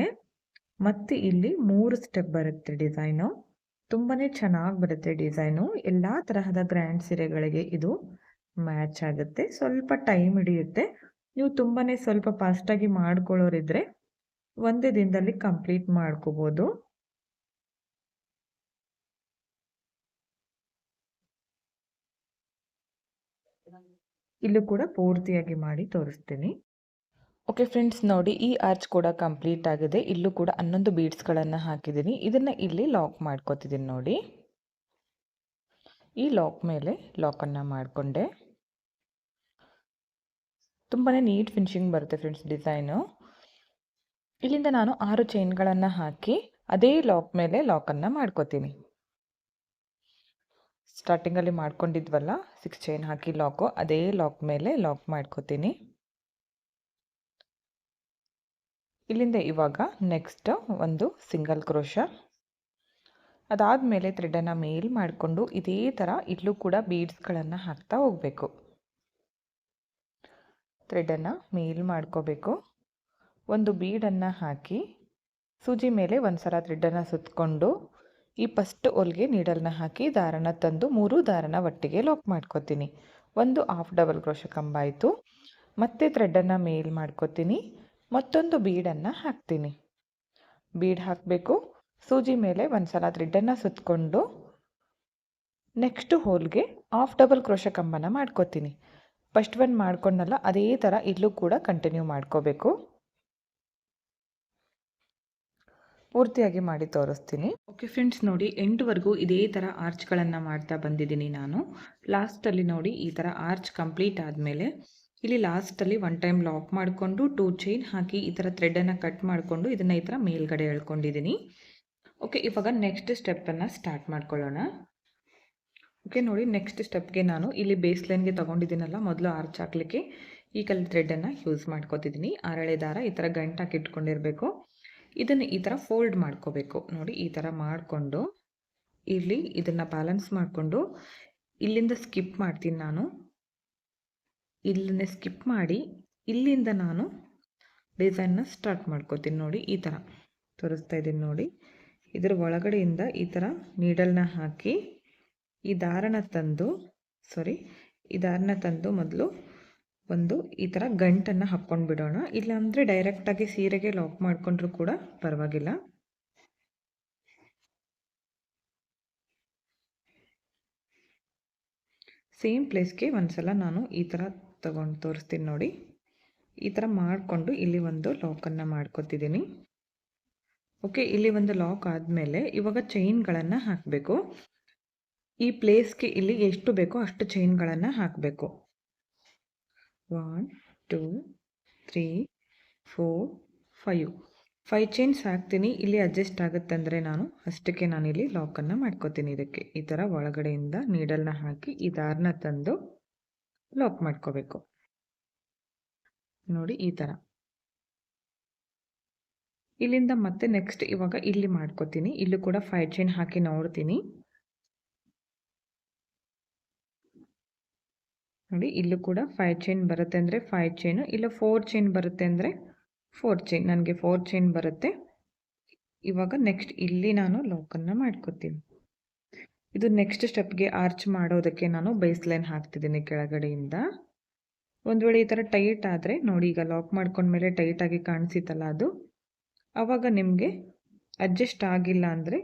S1: ಮತ್ತೆ ಇಲ್ಲಿ 3 ಸ್ಟೆಪ್ ಬರುತ್ತೆ ಡಿಸೈನು. ತುಂಬಾ ಚೆನ್ನಾಗಿ ಬರುತ್ತೆ ಡಿಸೈನು. ಎಲ್ಲ ತರಹದ ಗ್ರ್ಯಾಂಡ್ ಸೀರೆಗಳಿಗೆ ಇದು ಮ್ಯಾಚ್ ಆಗುತ್ತೆ. ಸ್ವಲ್ಪ ಟೈಮ್ ಹಿಡಿಯುತ್ತೆ. ನೀವು ತುಂಬಾ ಸ್ವಲ್ಪ ಫಾಸ್ಟಾಗಿ ಮಾಡ್ಕೊಳ್ಳೋರಿದ್ರೆ ಒಂದೇ ದಿನದಲ್ಲಿ ಕಂಪ್ಲೀಟ್ ಮಾಡ್ಕೋಬೋದು. ಇಲ್ಲೂ ಕೂಡ ಪೂರ್ತಿಯಾಗಿ ಮಾಡಿ ತೋರಿಸ್ತೀನಿ. ಓಕೆ ಫ್ರೆಂಡ್ಸ್, ನೋಡಿ ಈ ಆರ್ಚ್ ಕೂಡ ಕಂಪ್ಲೀಟ್ ಆಗಿದೆ. ಇಲ್ಲೂ ಕೂಡ 11 ಬೀಡ್ಸ್ಗಳನ್ನು ಹಾಕಿದ್ದೀನಿ. ಇದನ್ನು ಇಲ್ಲಿ ಲಾಕ್ ಮಾಡ್ಕೋತಿದ್ದೀನಿ ನೋಡಿ. ಈ ಲಾಕ್ ಮೇಲೆ ಲಾಕನ್ನು ಮಾಡಿಕೊಂಡೆ. ತುಂಬಾ ನೀಟ್ ಫಿನಿಶಿಂಗ್ ಬರುತ್ತೆ ಫ್ರೆಂಡ್ಸ್ ಡಿಸೈನು. ಇಲ್ಲಿಂದ ನಾನು 6 ಚೈನ್ಗಳನ್ನು ಹಾಕಿ ಅದೇ ಲಾಕ್ ಮೇಲೆ ಲಾಕನ್ನು ಮಾಡ್ಕೋತೀನಿ. ಸ್ಟಾರ್ಟಿಂಗಲ್ಲಿ ಮಾಡ್ಕೊಂಡಿದ್ವಲ್ಲ 6 ಚೈನ್ ಹಾಕಿ ಲಾಕು, ಅದೇ ಲಾಕ್ ಮೇಲೆ ಲಾಕ್ ಮಾಡ್ಕೋತೀನಿ. ಇಲ್ಲಿಂದ ಇವಾಗ ನೆಕ್ಸ್ಟ್ ಒಂದು ಸಿಂಗಲ್ ಕ್ರೋಶ. ಅದಾದಮೇಲೆ ಥ್ರೆಡನ್ನು ಮೇಲ್ ಮಾಡಿಕೊಂಡು ಇದೇ ಥರ ಇಲ್ಲೂ ಕೂಡ ಬೀಡ್ಸ್ಗಳನ್ನು ಹಾಕ್ತಾ ಹೋಗಬೇಕು. ಥ್ರೆಡನ್ನು ಮೇಲ್ ಮಾಡ್ಕೋಬೇಕು. ಒಂದು ಬೀಡನ್ನು ಹಾಕಿ ಸೂಜಿ ಮೇಲೆ ಒಂದು ಸಲ ಥ್ರೆಡನ್ನು ಸುತ್ತಕೊಂಡು ಈ ಫಸ್ಟ್ ಹೋಲ್ಗೆ ನೀಡಲ್ನ ಹಾಕಿ ದಾರನ ತಂದು 3 ದಾರನ ಒಟ್ಟಿಗೆ ಲಾಕ್ ಮಾಡ್ಕೋತೀನಿ. ಒಂದು ಹಾಫ್ ಡಬಲ್ ಕ್ರೋಶ ಕಂಬ ಆಯಿತು. ಮತ್ತೆ ಥ್ರೆಡನ್ನು ಮೇಲ್ ಮಾಡ್ಕೋತೀನಿ. ಮತ್ತೊಂದು ಬೀಡನ್ನು ಹಾಕ್ತೀನಿ. ಬೀಡ್ ಹಾಕಬೇಕು. ಸೂಜಿ ಮೇಲೆ ಒಂದು ಸಲ ಥ್ರೆಡನ್ನು ಸುತ್ತಕೊಂಡು ನೆಕ್ಸ್ಟ್ ಹೋಲ್ಗೆ ಹಾಫ್ ಡಬಲ್ ಕ್ರೋಶ ಕಂಬನ ಮಾಡ್ಕೋತೀನಿ. ಫಸ್ಟ್ ಒನ್ ಮಾಡ್ಕೊಂಡಲ್ಲ ಅದೇ ಥರ ಇಲ್ಲೂ ಕೂಡ ಕಂಟಿನ್ಯೂ ಮಾಡ್ಕೋಬೇಕು. ಪೂರ್ತಿಯಾಗಿ ಮಾಡಿ ತೋರಿಸ್ತೀನಿ. ಓಕೆ ಫ್ರೆಂಡ್ಸ್, ನೋಡಿ ಎಂಡ್ವರೆಗೂ ಇದೇ ಥರ ಆರ್ಚ್ಗಳನ್ನು ಮಾಡ್ತಾ ಬಂದಿದ್ದೀನಿ ನಾನು. ಲಾಸ್ಟಲ್ಲಿ ನೋಡಿ ಈ ಥರ ಆರ್ಚ್ ಕಂಪ್ಲೀಟ್ ಆದಮೇಲೆ ಇಲ್ಲಿ ಲಾಸ್ಟಲ್ಲಿ 1 ಟೈಮ್ ಲಾಕ್ ಮಾಡಿಕೊಂಡು 2 ಚೈನ್ ಹಾಕಿ ಈ ಥರ ಥ್ರೆಡನ್ನು ಕಟ್ ಮಾಡಿಕೊಂಡು ಇದನ್ನು ಈ ಥರ ಮೇಲ್ಗಡೆ ಎಳ್ಕೊಂಡಿದ್ದೀನಿ. ಓಕೆ, ಇವಾಗ ನೆಕ್ಸ್ಟ್ ಸ್ಟೆಪ್ಪನ್ನು ಸ್ಟಾರ್ಟ್ ಮಾಡ್ಕೊಳ್ಳೋಣ. ಓಕೆ ನೋಡಿ, ನೆಕ್ಸ್ಟ್ ಸ್ಟೆಪ್ಗೆ ನಾನು ಇಲ್ಲಿ ಬೇಸ್ ಲೈನ್ಗೆ ತೊಗೊಂಡಿದ್ದೀನಲ್ಲ ಮೊದಲು ಆರ್ಚ್ ಹಾಕಲಿಕ್ಕೆ ಈ ಕಲರ್ ಥ್ರೆಡನ್ನು ಯೂಸ್ ಮಾಡ್ಕೋತಿದ್ದೀನಿ. 6 ದಾರ ಈ ಥರ ಗಂಟಾಕಿ ಇಟ್ಕೊಂಡಿರಬೇಕು. ಇದನ್ನು ಈ ಥರ ಫೋಲ್ಡ್ ಮಾಡ್ಕೋಬೇಕು ನೋಡಿ. ಈ ಥರ ಮಾಡಿಕೊಂಡು ಇಲ್ಲಿ ಇದನ್ನು ಬ್ಯಾಲೆನ್ಸ್ ಮಾಡಿಕೊಂಡು ಇಲ್ಲಿಂದ ಸ್ಕಿಪ್ ಮಾಡ್ತೀನಿ ನಾನು. ಇಲ್ಲನ್ನೇ ಸ್ಕಿಪ್ ಮಾಡಿ ಇಲ್ಲಿಂದ ನಾನು ಡಿಸೈನ್ನ ಸ್ಟಾರ್ಟ್ ಮಾಡ್ಕೋತೀನಿ ನೋಡಿ. ಈ ಥರ ತೋರಿಸ್ತಾ ಇದ್ದೀನಿ ನೋಡಿ. ಇದರ ಒಳಗಡೆಯಿಂದ ಈ ಥರ ನೀಡಲ್ನ ಹಾಕಿ ಈ ದಾರನ ತಂದು ಮೊದಲು ಒಂದು ಈ ಥರ ಗಂಟನ್ನು ಹಾಕ್ಕೊಂಡು ಬಿಡೋಣ. ಇಲ್ಲಾಂದರೆ ಡೈರೆಕ್ಟಾಗಿ ಸೀರೆಗೆ ಲಾಕ್ ಮಾಡಿಕೊಂಡ್ರೂ ಕೂಡ ಪರವಾಗಿಲ್ಲ. ಸೇಮ್ ಪ್ಲೇಸ್ಗೆ ಒಂದ್ಸಲ ನಾನು ಈ ಥರ ತಗೊಂಡು ತೋರಿಸ್ತೀನಿ ನೋಡಿ. ಈ ಥರ ಮಾಡಿಕೊಂಡು ಇಲ್ಲಿ ಒಂದು ಲಾಕನ್ನು ಮಾಡ್ಕೊತಿದ್ದೀನಿ. ಓಕೆ, ಇಲ್ಲಿ ಒಂದು ಲಾಕ್ ಆದಮೇಲೆ ಇವಾಗ ಚೈನ್ಗಳನ್ನು ಹಾಕಬೇಕು. ಈ ಪ್ಲೇಸ್ಗೆ ಇಲ್ಲಿ ಎಷ್ಟು ಬೇಕೋ ಅಷ್ಟು ಚೈನ್ಗಳನ್ನು ಹಾಕಬೇಕು. 1 2 3 4 5 ಚೈನ್ಸ್ ಹಾಕ್ತೀನಿ. ಇಲ್ಲಿ ಅಡ್ಜಸ್ಟ್ ಆಗುತ್ತೆ ಅಂದರೆ ಅಷ್ಟಕ್ಕೆ ನಾನಿಲ್ಲಿ ಲಾಕನ್ನು ಮಾಡ್ಕೋತೀನಿ. ಇದಕ್ಕೆ ಈ ಥರ ಒಳಗಡೆಯಿಂದ ನೀಡಲ್ನ ಹಾಕಿ ಈ ದಾರನ ತಂದು ಲಾಕ್ ಮಾಡ್ಕೋಬೇಕು. ನೋಡಿ ಈ ಥರ ಇಲ್ಲಿಂದ ಮತ್ತೆ ನೆಕ್ಸ್ಟ್ ಇವಾಗ ಇಲ್ಲಿ ಮಾಡ್ಕೋತೀನಿ. ಇಲ್ಲೂ ಕೂಡ 5 ಚೈನ್ ಹಾಕಿ ನೋಡ್ತೀನಿ. ನೋಡಿ ಇಲ್ಲೂ ಕೂಡ 5 ಚೈನ್ ಬರುತ್ತೆ ಅಂದರೆ 5 ಚೈನು, ಇಲ್ಲ 4 ಚೈನ್ ಬರುತ್ತೆ ಅಂದರೆ 4 ಚೈನ್. ನನಗೆ 4 ಚೈನ್ ಬರುತ್ತೆ. ಇವಾಗ ನೆಕ್ಸ್ಟ್ ಇಲ್ಲಿ ನಾನು ಲಾಕನ್ನು ಮಾಡ್ಕೋತೀನಿ. ಇದು ನೆಕ್ಸ್ಟ್ ಸ್ಟೆಪ್ಗೆ ಆರ್ಚ್ ಮಾಡೋದಕ್ಕೆ ನಾನು ಬೇಸ್ ಲೈನ್ ಹಾಕ್ತಿದ್ದೀನಿ ಕೆಳಗಡೆಯಿಂದ. ಒಂದು ವೇಳೆ ಈ ಥರ ಟೈಟ್ ಆದರೆ ನೋಡಿ, ಈಗ ಲಾಕ್ ಮಾಡ್ಕೊಂಡ್ಮೇಲೆ ಟೈಟಾಗಿ ಕಾಣಿಸಿತ್ತಲ್ಲ ಅದು, ಆವಾಗ ನಿಮಗೆ ಅಡ್ಜಸ್ಟ್ ಆಗಿಲ್ಲ ಅಂದರೆ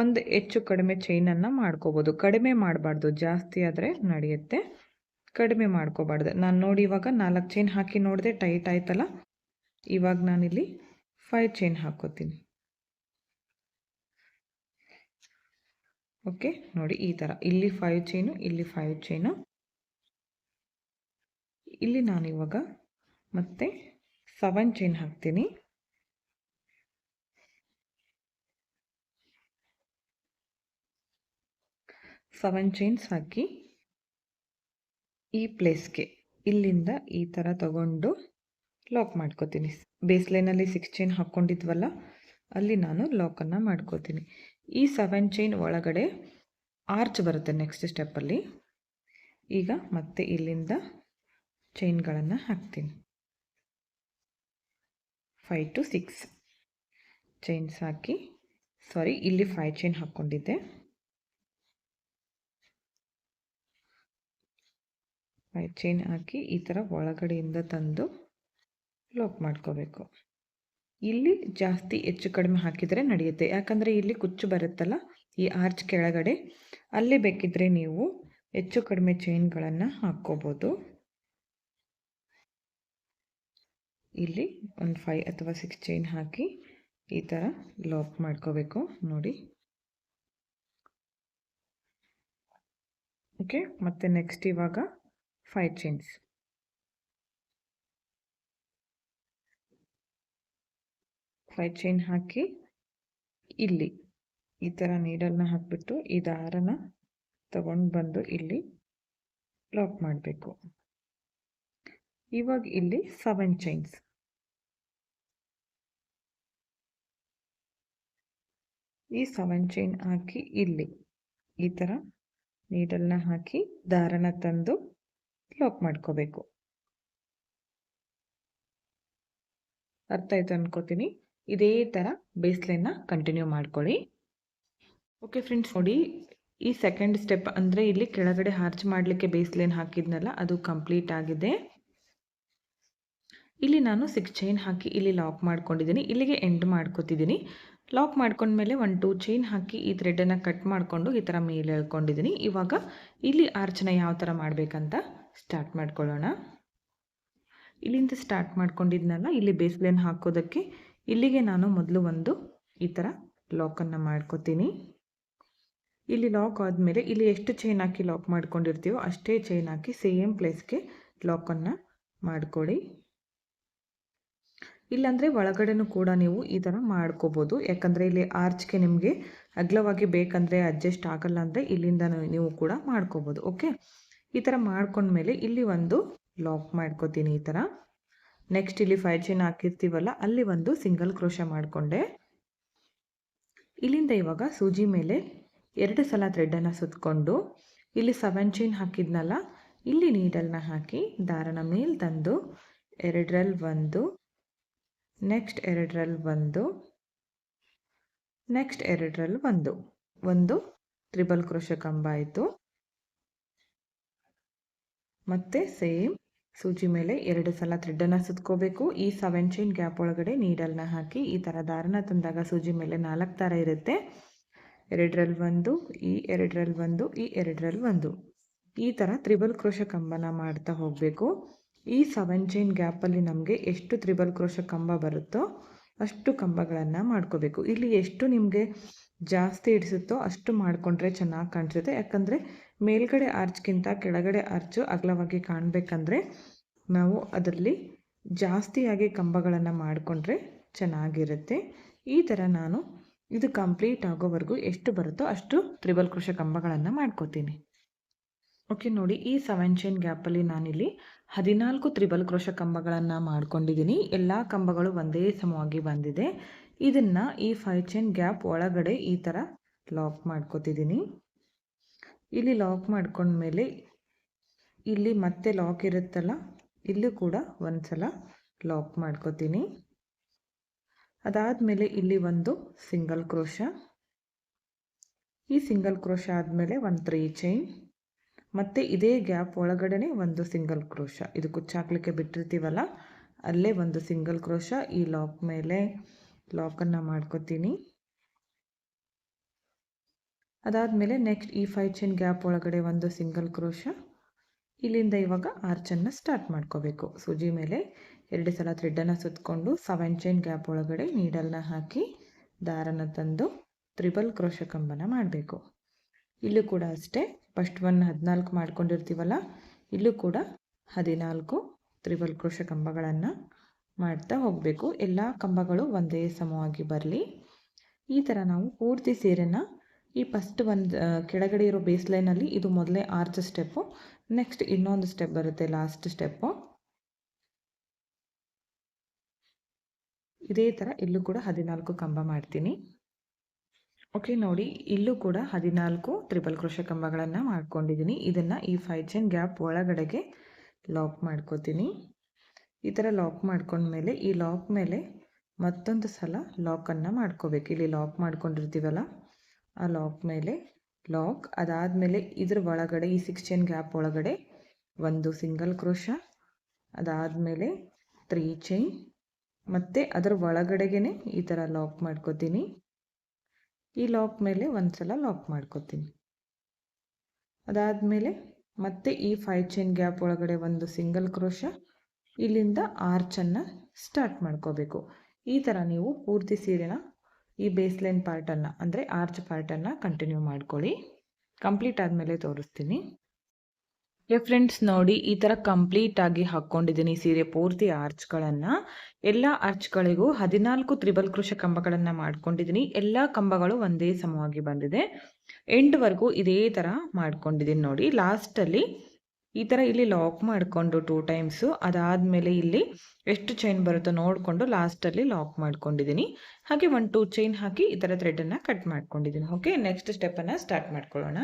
S1: ಒಂದು ಹೆಚ್ಚು ಕಡಿಮೆ ಚೈನನ್ನು ಮಾಡ್ಕೋಬೋದು. ಕಡಿಮೆ ಮಾಡಬಾರ್ದು, ಜಾಸ್ತಿ ಆದರೆ ನಡೆಯುತ್ತೆ, ಕಡಿಮೆ ಮಾಡ್ಕೋಬಾರ್ದು. ನಾನು ನೋಡಿ ಇವಾಗ 4 ಚೈನ್ ಹಾಕಿ ನೋಡಿದೆ, ಟೈಟ್ ಆಯ್ತಲ್ಲ. ಇವಾಗ ನಾನಿಲ್ಲಿ 5 ಚೈನ್ ಹಾಕೋತೀನಿ. ಓಕೆ ನೋಡಿ ಈ ಥರ ಇಲ್ಲಿ 5 ಚೈನು, ಇಲ್ಲಿ 5 ಚೈನು. ಇಲ್ಲಿ ನಾನಿವಾಗ ಮತ್ತೆ 7 ಚೈನ್ ಹಾಕ್ತೀನಿ. 7 ಚೈನ್ಸ್ ಹಾಕಿ ಈ ಪ್ಲೇಸ್ಗೆ ಇಲ್ಲಿಂದ ಈ ಥರ ತಗೊಂಡು ಲಾಕ್ ಮಾಡ್ಕೋತೀನಿ. ಬೇಸ್ ಲೈನಲ್ಲಿ 6 ಚೈನ್ ಹಾಕ್ಕೊಂಡಿದ್ವಲ್ಲ, ಅಲ್ಲಿ ನಾನು ಲಾಕನ್ನು ಮಾಡ್ಕೋತೀನಿ. ಈ 7 ಚೈನ್ ಒಳಗಡೆ ಆರ್ಚ್ ಬರುತ್ತೆ ನೆಕ್ಸ್ಟ್ ಸ್ಟೆಪ್ಪಲ್ಲಿ. ಈಗ ಮತ್ತೆ ಇಲ್ಲಿಂದ ಚೈನ್ಗಳನ್ನು ಹಾಕ್ತೀನಿ. 5 to 6 ಚೈನ್ಸ್ ಹಾಕಿ, ಸಾರಿ ಇಲ್ಲಿ 5 ಚೈನ್ ಹಾಕ್ಕೊಂಡಿದ್ದೆ. 5 ಚೈನ್ ಹಾಕಿ ಈ ಥರ ಒಳಗಡೆಯಿಂದ ತಂದು ಲಾಕ್ ಮಾಡ್ಕೋಬೇಕು. ಇಲ್ಲಿ ಜಾಸ್ತಿ ಹೆಚ್ಚು ಕಡಿಮೆ ಹಾಕಿದರೆ ನಡೆಯುತ್ತೆ, ಯಾಕಂದರೆ ಇಲ್ಲಿ ಕುಚ್ಚು ಬರುತ್ತಲ್ಲ ಈ ಆರ್ಚ್ ಕೆಳಗಡೆ, ಅಲ್ಲಿ ಬೇಕಿದ್ದರೆ ನೀವು ಹೆಚ್ಚು ಕಡಿಮೆ ಚೈನ್ಗಳನ್ನು ಹಾಕ್ಕೋಬೋದು. ಇಲ್ಲಿ ಒಂದು 5 ಅಥವಾ 6 ಚೈನ್ ಹಾಕಿ ಈ ಥರ ಲಾಕ್ ಮಾಡ್ಕೋಬೇಕು ನೋಡಿ. ಓಕೆ, ಮತ್ತು ನೆಕ್ಸ್ಟ್ ಇವಾಗ 5 ಚೈನ್ಸ್. 5 ಚೈನ್ ಹಾಕಿ ಇಲ್ಲಿ ಈ ಥರ ನೀಡಲ್ನ ಹಾಕಿಬಿಟ್ಟು ಈ ದಾರನ ತಗೊಂಡು ಬಂದು ಇಲ್ಲಿ ಲಾಕ್ ಮಾಡಬೇಕು. ಇವಾಗ ಇಲ್ಲಿ 7 ಚೈನ್ಸ್. ಈ 7 ಚೈನ್ ಹಾಕಿ ಇಲ್ಲಿ ಈ ಥರ ನೀಡಲ್ನ ಹಾಕಿ ದಾರನ ತಂದು ಲಾಕ್ ಮಾಡ್ಕೋಬೇಕು. ಅರ್ಥ ಆಯ್ತು ಅನ್ಕೋತೀನಿ. ಇದೇ ಥರ ಬೇಸ್ ಲೈನ್ನ ಕಂಟಿನ್ಯೂ ಮಾಡ್ಕೊಳ್ಳಿ. ಓಕೆ ಫ್ರೆಂಡ್ಸ್, ನೋಡಿ ಈ ಸೆಕೆಂಡ್ ಸ್ಟೆಪ್ ಅಂದರೆ ಇಲ್ಲಿ ಕೆಳಗಡೆ ಆರ್ಚ್ ಮಾಡಲಿಕ್ಕೆ ಬೇಸ್ ಲೈನ್ ಹಾಕಿದ್ನಲ್ಲ, ಅದು ಕಂಪ್ಲೀಟ್ ಆಗಿದೆ. ಇಲ್ಲಿ ನಾನು 6 ಚೈನ್ ಹಾಕಿ ಇಲ್ಲಿ ಲಾಕ್ ಮಾಡ್ಕೊಂಡಿದ್ದೀನಿ. ಇಲ್ಲಿಗೆ ಎಂಡ್ ಮಾಡ್ಕೊತಿದ್ದೀನಿ. ಲಾಕ್ ಮಾಡ್ಕೊಂಡ್ಮೇಲೆ 1-2 ಚೈನ್ ಹಾಕಿ ಈ ಥ್ರೆಡನ್ನು ಕಟ್ ಮಾಡಿಕೊಂಡು ಈ ಥರ ಮೇಲೆ ಎಳ್ಕೊಂಡಿದ್ದೀನಿ. ಇವಾಗ ಇಲ್ಲಿ ಆರ್ಚನ್ನ ಯಾವ ಥರ ಮಾಡಬೇಕಂತ ಸ್ಟಾರ್ಟ್ ಮಾಡ್ಕೊಳ್ಳೋಣ. ಇಲ್ಲಿಂದ ಸ್ಟಾರ್ಟ್ ಮಾಡ್ಕೊಂಡಿದ್ನಲ್ಲ, ಇಲ್ಲಿ ಬೇಸ್ ಲೈನ್ ಹಾಕೋದಕ್ಕೆ ಇಲ್ಲಿಗೆ ನಾನು ಮೊದಲು ಒಂದು ಈ ಥರ ಲಾಕನ್ನು ಮಾಡ್ಕೋತೀನಿ. ಇಲ್ಲಿ ಲಾಕ್ ಆದಮೇಲೆ ಇಲ್ಲಿ ಎಷ್ಟು ಚೈನ್ ಹಾಕಿ ಲಾಕ್ ಮಾಡ್ಕೊಂಡಿರ್ತೀವೋ ಅಷ್ಟೇ ಚೈನ್ ಹಾಕಿ ಸೇಮ್ ಪ್ಲೇಸ್ಗೆ ಲಾಕನ್ನು ಮಾಡ್ಕೊಳ್ಳಿ. ಇಲ್ಲಾಂದರೆ ಒಳಗಡೆನೂ ಕೂಡ ನೀವು ಈ ಥರ ಮಾಡ್ಕೋಬೋದು, ಯಾಕಂದರೆ ಇಲ್ಲಿ ಆರ್ಚ್ಗೆ ನಿಮಗೆ ಅಗಲವಾಗಿ ಬೇಕಂದರೆ ಅಡ್ಜಸ್ಟ್ ಆಗಲ್ಲ ಅಂದರೆ ಇಲ್ಲಿಂದ ನೀವು ಕೂಡ ಮಾಡ್ಕೋಬೋದು. ಓಕೆ, ಈ ಥರ ಮಾಡ್ಕೊಂಡ್ಮೇಲೆ ಇಲ್ಲಿ ಒಂದು ಲಾಕ್ ಮಾಡ್ಕೋತೀನಿ ಈ ಥರ. ನೆಕ್ಸ್ಟ್ ಇಲ್ಲಿ 5 ಚೈನ್ ಹಾಕಿರ್ತೀವಲ್ಲ, ಅಲ್ಲಿ ಒಂದು ಸಿಂಗಲ್ ಕ್ರೋಶ ಮಾಡಿಕೊಂಡೆ. ಇಲ್ಲಿಂದ ಇವಾಗ ಸೂಜಿ ಮೇಲೆ 2 ಸಲ ಥ್ರೆಡನ್ನು ಸುತ್ತಕೊಂಡು ಇಲ್ಲಿ 7 ಚೈನ್ ಹಾಕಿದ್ನಲ್ಲ, ಇಲ್ಲಿ ನೀಡಲ್ನ ಹಾಕಿ ದಾರನ ಮೇಲೆ ತಂದು 2ರಲ್ಲಿ 1, ನೆಕ್ಸ್ಟ್ 2ರಲ್ಲಿ 1, ನೆಕ್ಸ್ಟ್ 2ರಲ್ಲಿ 1, ಒಂದು ಟ್ರಿಬಲ್ ಕ್ರೋಶ ಕಂಬ ಆಯಿತು. ಮತ್ತೆ ಸೇಮ್ ಸೂಜಿ ಮೇಲೆ 2 ಸಲ ಥ್ರೆಡನ್ನು ಸುತ್ಕೋಬೇಕು. ಈ 7 ಚೈನ್ ಗ್ಯಾಪ್ ಒಳಗಡೆ ನೀಡಲ್ನ ಹಾಕಿ ಈ ಥರ ದಾರನ ತಂದಾಗ ಸೂಜಿ ಮೇಲೆ 4 ದಾರ ಇರುತ್ತೆ. 2ರಲ್ಲಿ 1, ಈ 2ರಲ್ಲಿ 1, ಈ 2ರಲ್ಲಿ 1, ಈ ಥರ ತ್ರಿಬಲ್ ಕ್ರೋಶ ಕಂಬನ ಮಾಡ್ತಾ ಹೋಗಬೇಕು. ಈ 7 ಚೈನ್ ಗ್ಯಾಪಲ್ಲಿ ನಮಗೆ ಎಷ್ಟು ತ್ರಿಬಲ್ ಕ್ರೋಶ ಕಂಬ ಬರುತ್ತೋ ಅಷ್ಟು ಕಂಬಗಳನ್ನು ಮಾಡ್ಕೋಬೇಕು. ಇಲ್ಲಿ ಎಷ್ಟು ನಿಮಗೆ ಜಾಸ್ತಿ ಹಿಡಿಸುತ್ತೋ ಅಷ್ಟು ಮಾಡಿಕೊಂಡ್ರೆ ಚೆನ್ನಾಗಿ ಕಾಣಿಸುತ್ತೆ, ಯಾಕಂದರೆ ಮೇಲ್ಗಡೆ ಆರ್ಚ್ಗಿಂತ ಕೆಳಗಡೆ ಆರ್ಚು ಅಗಲವಾಗಿ ಕಾಣಬೇಕಂದ್ರೆ ನಾವು ಅದರಲ್ಲಿ ಜಾಸ್ತಿಯಾಗಿ ಕಂಬಗಳನ್ನು ಮಾಡಿಕೊಂಡ್ರೆ ಚೆನ್ನಾಗಿರುತ್ತೆ. ಈ ಥರ ನಾನು ಇದು ಕಂಪ್ಲೀಟ್ ಆಗೋವರೆಗೂ ಎಷ್ಟು ಬರುತ್ತೋ ಅಷ್ಟು ತ್ರಿಬಲ್ ಕ್ರೋಶ ಕಂಬಗಳನ್ನು ಮಾಡ್ಕೋತೀನಿ. ಓಕೆ ನೋಡಿ, ಈ 7 ಚೈನ್ ಗ್ಯಾಪಲ್ಲಿ ನಾನಿಲ್ಲಿ 14 ತ್ರಿಬಲ್ ಕ್ರೋಶ ಕಂಬಗಳನ್ನು ಮಾಡ್ಕೊಂಡಿದ್ದೀನಿ. ಎಲ್ಲ ಕಂಬಗಳು ಒಂದೇ ಸಮವಾಗಿ ಬಂದಿದೆ. ಇದನ್ನು ಈ 5 ಚೈನ್ ಗ್ಯಾಪ್ ಒಳಗಡೆ ಈ ಥರ ಲಾಕ್ ಮಾಡ್ಕೊತಿದ್ದೀನಿ. ಇಲ್ಲಿ ಲಾಕ್ ಮಾಡ್ಕೊಂಡ್ಮೇಲೆ ಇಲ್ಲಿ ಮತ್ತೆ ಲಾಕ್ ಇರುತ್ತಲ್ಲ, ಇಲ್ಲೂ ಕೂಡ ಒಂದ್ಸಲ ಲಾಕ್ ಮಾಡ್ಕೊತೀನಿ. ಅದಾದಮೇಲೆ ಇಲ್ಲಿ ಒಂದು ಸಿಂಗಲ್ ಕ್ರೋಶ, ಈ ಸಿಂಗಲ್ ಕ್ರೋಶ ಆದಮೇಲೆ ಒಂದು 3 ಚೈನ್, ಮತ್ತು ಇದೇ ಗ್ಯಾಪ್ ಒಳಗಡೆ ಒಂದು ಸಿಂಗಲ್ ಕ್ರೋಶ, ಇದು ಕುಚ್ಚಾಕ್ಲಿಕ್ಕೆ ಬಿಟ್ಟಿರ್ತೀವಲ್ಲ ಅಲ್ಲೇ ಒಂದು ಸಿಂಗಲ್ ಕ್ರೋಶ, ಈ ಲಾಕ್ ಮೇಲೆ ಲಾಕನ್ನು ಮಾಡ್ಕೊತೀನಿ. ಅದಾದಮೇಲೆ ನೆಕ್ಸ್ಟ್ ಈ 5 ಚೈನ್ ಗ್ಯಾಪ್ ಒಳಗಡೆ ಒಂದು ಸಿಂಗಲ್ ಕ್ರೋಶ, ಇಲ್ಲಿಂದ ಇವಾಗ ಆರ್ಚನ್ನು ಸ್ಟಾರ್ಟ್ ಮಾಡ್ಕೋಬೇಕು. ಸೂಜಿ ಮೇಲೆ 2 ಸಲ ಥ್ರೆಡನ್ನು ಸುತ್ತಕೊಂಡು 7 ಚೈನ್ ಗ್ಯಾಪ್ ಒಳಗಡೆ ನೀಡಲ್ನ ಹಾಕಿ ದಾರನ ತಂದು ತ್ರಿಬಲ್ ಕ್ರೋಶ ಕಂಬನ ಮಾಡಬೇಕು. ಇಲ್ಲೂ ಕೂಡ ಅಷ್ಟೇ, ಫಸ್ಟ್ 14 ಮಾಡ್ಕೊಂಡಿರ್ತೀವಲ್ಲ, ಇಲ್ಲೂ ಕೂಡ 14 ತ್ರಿಬಲ್ ಕ್ರೋಶ ಕಂಬಗಳನ್ನು ಮಾಡ್ತಾ ಹೋಗಬೇಕು. ಎಲ್ಲ ಕಂಬಗಳು ಒಂದೇ ಸಮವಾಗಿ ಬರಲಿ. ಈ ಥರ ನಾವು ಪೂರ್ತಿ ಸೀರೆನ ಈ ಫಸ್ಟ್ ಒಂದು ಕೆಳಗಡೆ ಇರೋ ಬೇಸ್ ಲೈನಲ್ಲಿ ಇದು ಮೊದಲೇ ಆರ್ಚ್ ಸ್ಟೆಪ್ಪು, ನೆಕ್ಸ್ಟ್ ಇನ್ನೊಂದು ಸ್ಟೆಪ್ ಬರುತ್ತೆ ಲಾಸ್ಟ್ ಸ್ಟೆಪ್ಪು. ಇದೇ ಥರ ಇಲ್ಲೂ ಕೂಡ 14 ಕಂಬ ಮಾಡ್ತೀನಿ. ಓಕೆ ನೋಡಿ, ಇಲ್ಲೂ ಕೂಡ 14 ತ್ರಿಬಲ್ ಕ್ರೋಶ ಕಂಬಗಳನ್ನು ಮಾಡ್ಕೊಂಡಿದ್ದೀನಿ. ಇದನ್ನು ಈ 5 ಚೈನ್ ಗ್ಯಾಪ್ ಒಳಗಡೆಗೆ ಲಾಕ್ ಮಾಡ್ಕೋತೀನಿ. ಈ ಥರ ಲಾಕ್ ಮಾಡ್ಕೊಂಡ್ಮೇಲೆ ಈ ಲಾಕ್ ಮೇಲೆ ಮತ್ತೊಂದು ಸಲ ಲಾಕನ್ನು ಮಾಡ್ಕೋಬೇಕು. ಇಲ್ಲಿ ಲಾಕ್ ಮಾಡ್ಕೊಂಡಿರ್ತೀವಲ್ಲ ಆ ಲಾಕ್ ಮೇಲೆ ಲಾಕ್, ಅದಾದಮೇಲೆ ಇದ್ರ ಒಳಗಡೆ ಈ 6 ಚೈನ್ ಗ್ಯಾಪ್ ಒಳಗಡೆ ಒಂದು ಸಿಂಗಲ್ ಕ್ರೋಶ, ಅದಾದಮೇಲೆ 3 ಚೈನ್, ಮತ್ತು ಅದರ ಒಳಗಡೆಗೆ ಈ ಥರ ಲಾಕ್ ಮಾಡ್ಕೋತೀನಿ. ಈ ಲಾಕ್ ಮೇಲೆ ಒಂದು ಸಲ ಲಾಕ್ ಮಾಡ್ಕೋತೀನಿ. ಅದಾದಮೇಲೆ ಮತ್ತೆ ಈ 5 ಚೈನ್ ಗ್ಯಾಪ್ ಒಳಗಡೆ ಒಂದು ಸಿಂಗಲ್ ಕ್ರೋಶ, ಇಲ್ಲಿಂದ ಆರ್ಚನ್ನು ಸ್ಟಾರ್ಟ್ ಮಾಡ್ಕೋಬೇಕು. ಈ ಥರ ನೀವು ಪೂರ್ತಿ ಸೀರೆನ ಈ ಬೇಸ್ ಲೈನ್ ಪಾರ್ಟನ್ನು ಅಂದರೆ ಆರ್ಚ್ ಪಾರ್ಟನ್ನು ಕಂಟಿನ್ಯೂ ಮಾಡ್ಕೊಳ್ಳಿ. ಕಂಪ್ಲೀಟ್ ಆದಮೇಲೆ ತೋರಿಸ್ತೀನಿ. ಫ್ರೆಂಡ್ಸ್ ನೋಡಿ, ಈ ಥರ ಕಂಪ್ಲೀಟಾಗಿ ಹಾಕ್ಕೊಂಡಿದ್ದೀನಿ ಸೀರೆ ಪೂರ್ತಿ ಆರ್ಚ್ಗಳನ್ನು. ಎಲ್ಲ ಆರ್ಚ್ಗಳಿಗೂ 14 ತ್ರಿಬಲ್ ಕ್ರೋಶ ಕಂಬಗಳನ್ನು ಮಾಡ್ಕೊಂಡಿದ್ದೀನಿ. ಎಲ್ಲ ಕಂಬಗಳು ಒಂದೇ ಸಮವಾಗಿ ಬಂದಿದೆ. ಎಂಡ್ವರೆಗೂ ಇದೇ ಥರ ಮಾಡ್ಕೊಂಡಿದ್ದೀನಿ ನೋಡಿ. ಲಾಸ್ಟಲ್ಲಿ ಈ ಥರ ಇಲ್ಲಿ ಲಾಕ್ ಮಾಡಿಕೊಂಡು 2 ಟೈಮ್ಸು, ಅದಾದಮೇಲೆ ಇಲ್ಲಿ ಎಷ್ಟು ಚೈನ್ ಬರುತ್ತೋ ನೋಡಿಕೊಂಡು ಲಾಸ್ಟಲ್ಲಿ ಲಾಕ್ ಮಾಡ್ಕೊಂಡಿದ್ದೀನಿ. ಹಾಗೆ 1-2 ಚೈನ್ ಹಾಕಿ ಈ ಥರ ಥ್ರೆಡನ್ನು ಕಟ್ ಮಾಡ್ಕೊಂಡಿದ್ದೀನಿ. ಓಕೆ, ನೆಕ್ಸ್ಟ್ ಸ್ಟೆಪ್ಪನ್ನು ಸ್ಟಾರ್ಟ್ ಮಾಡ್ಕೊಳ್ಳೋಣ.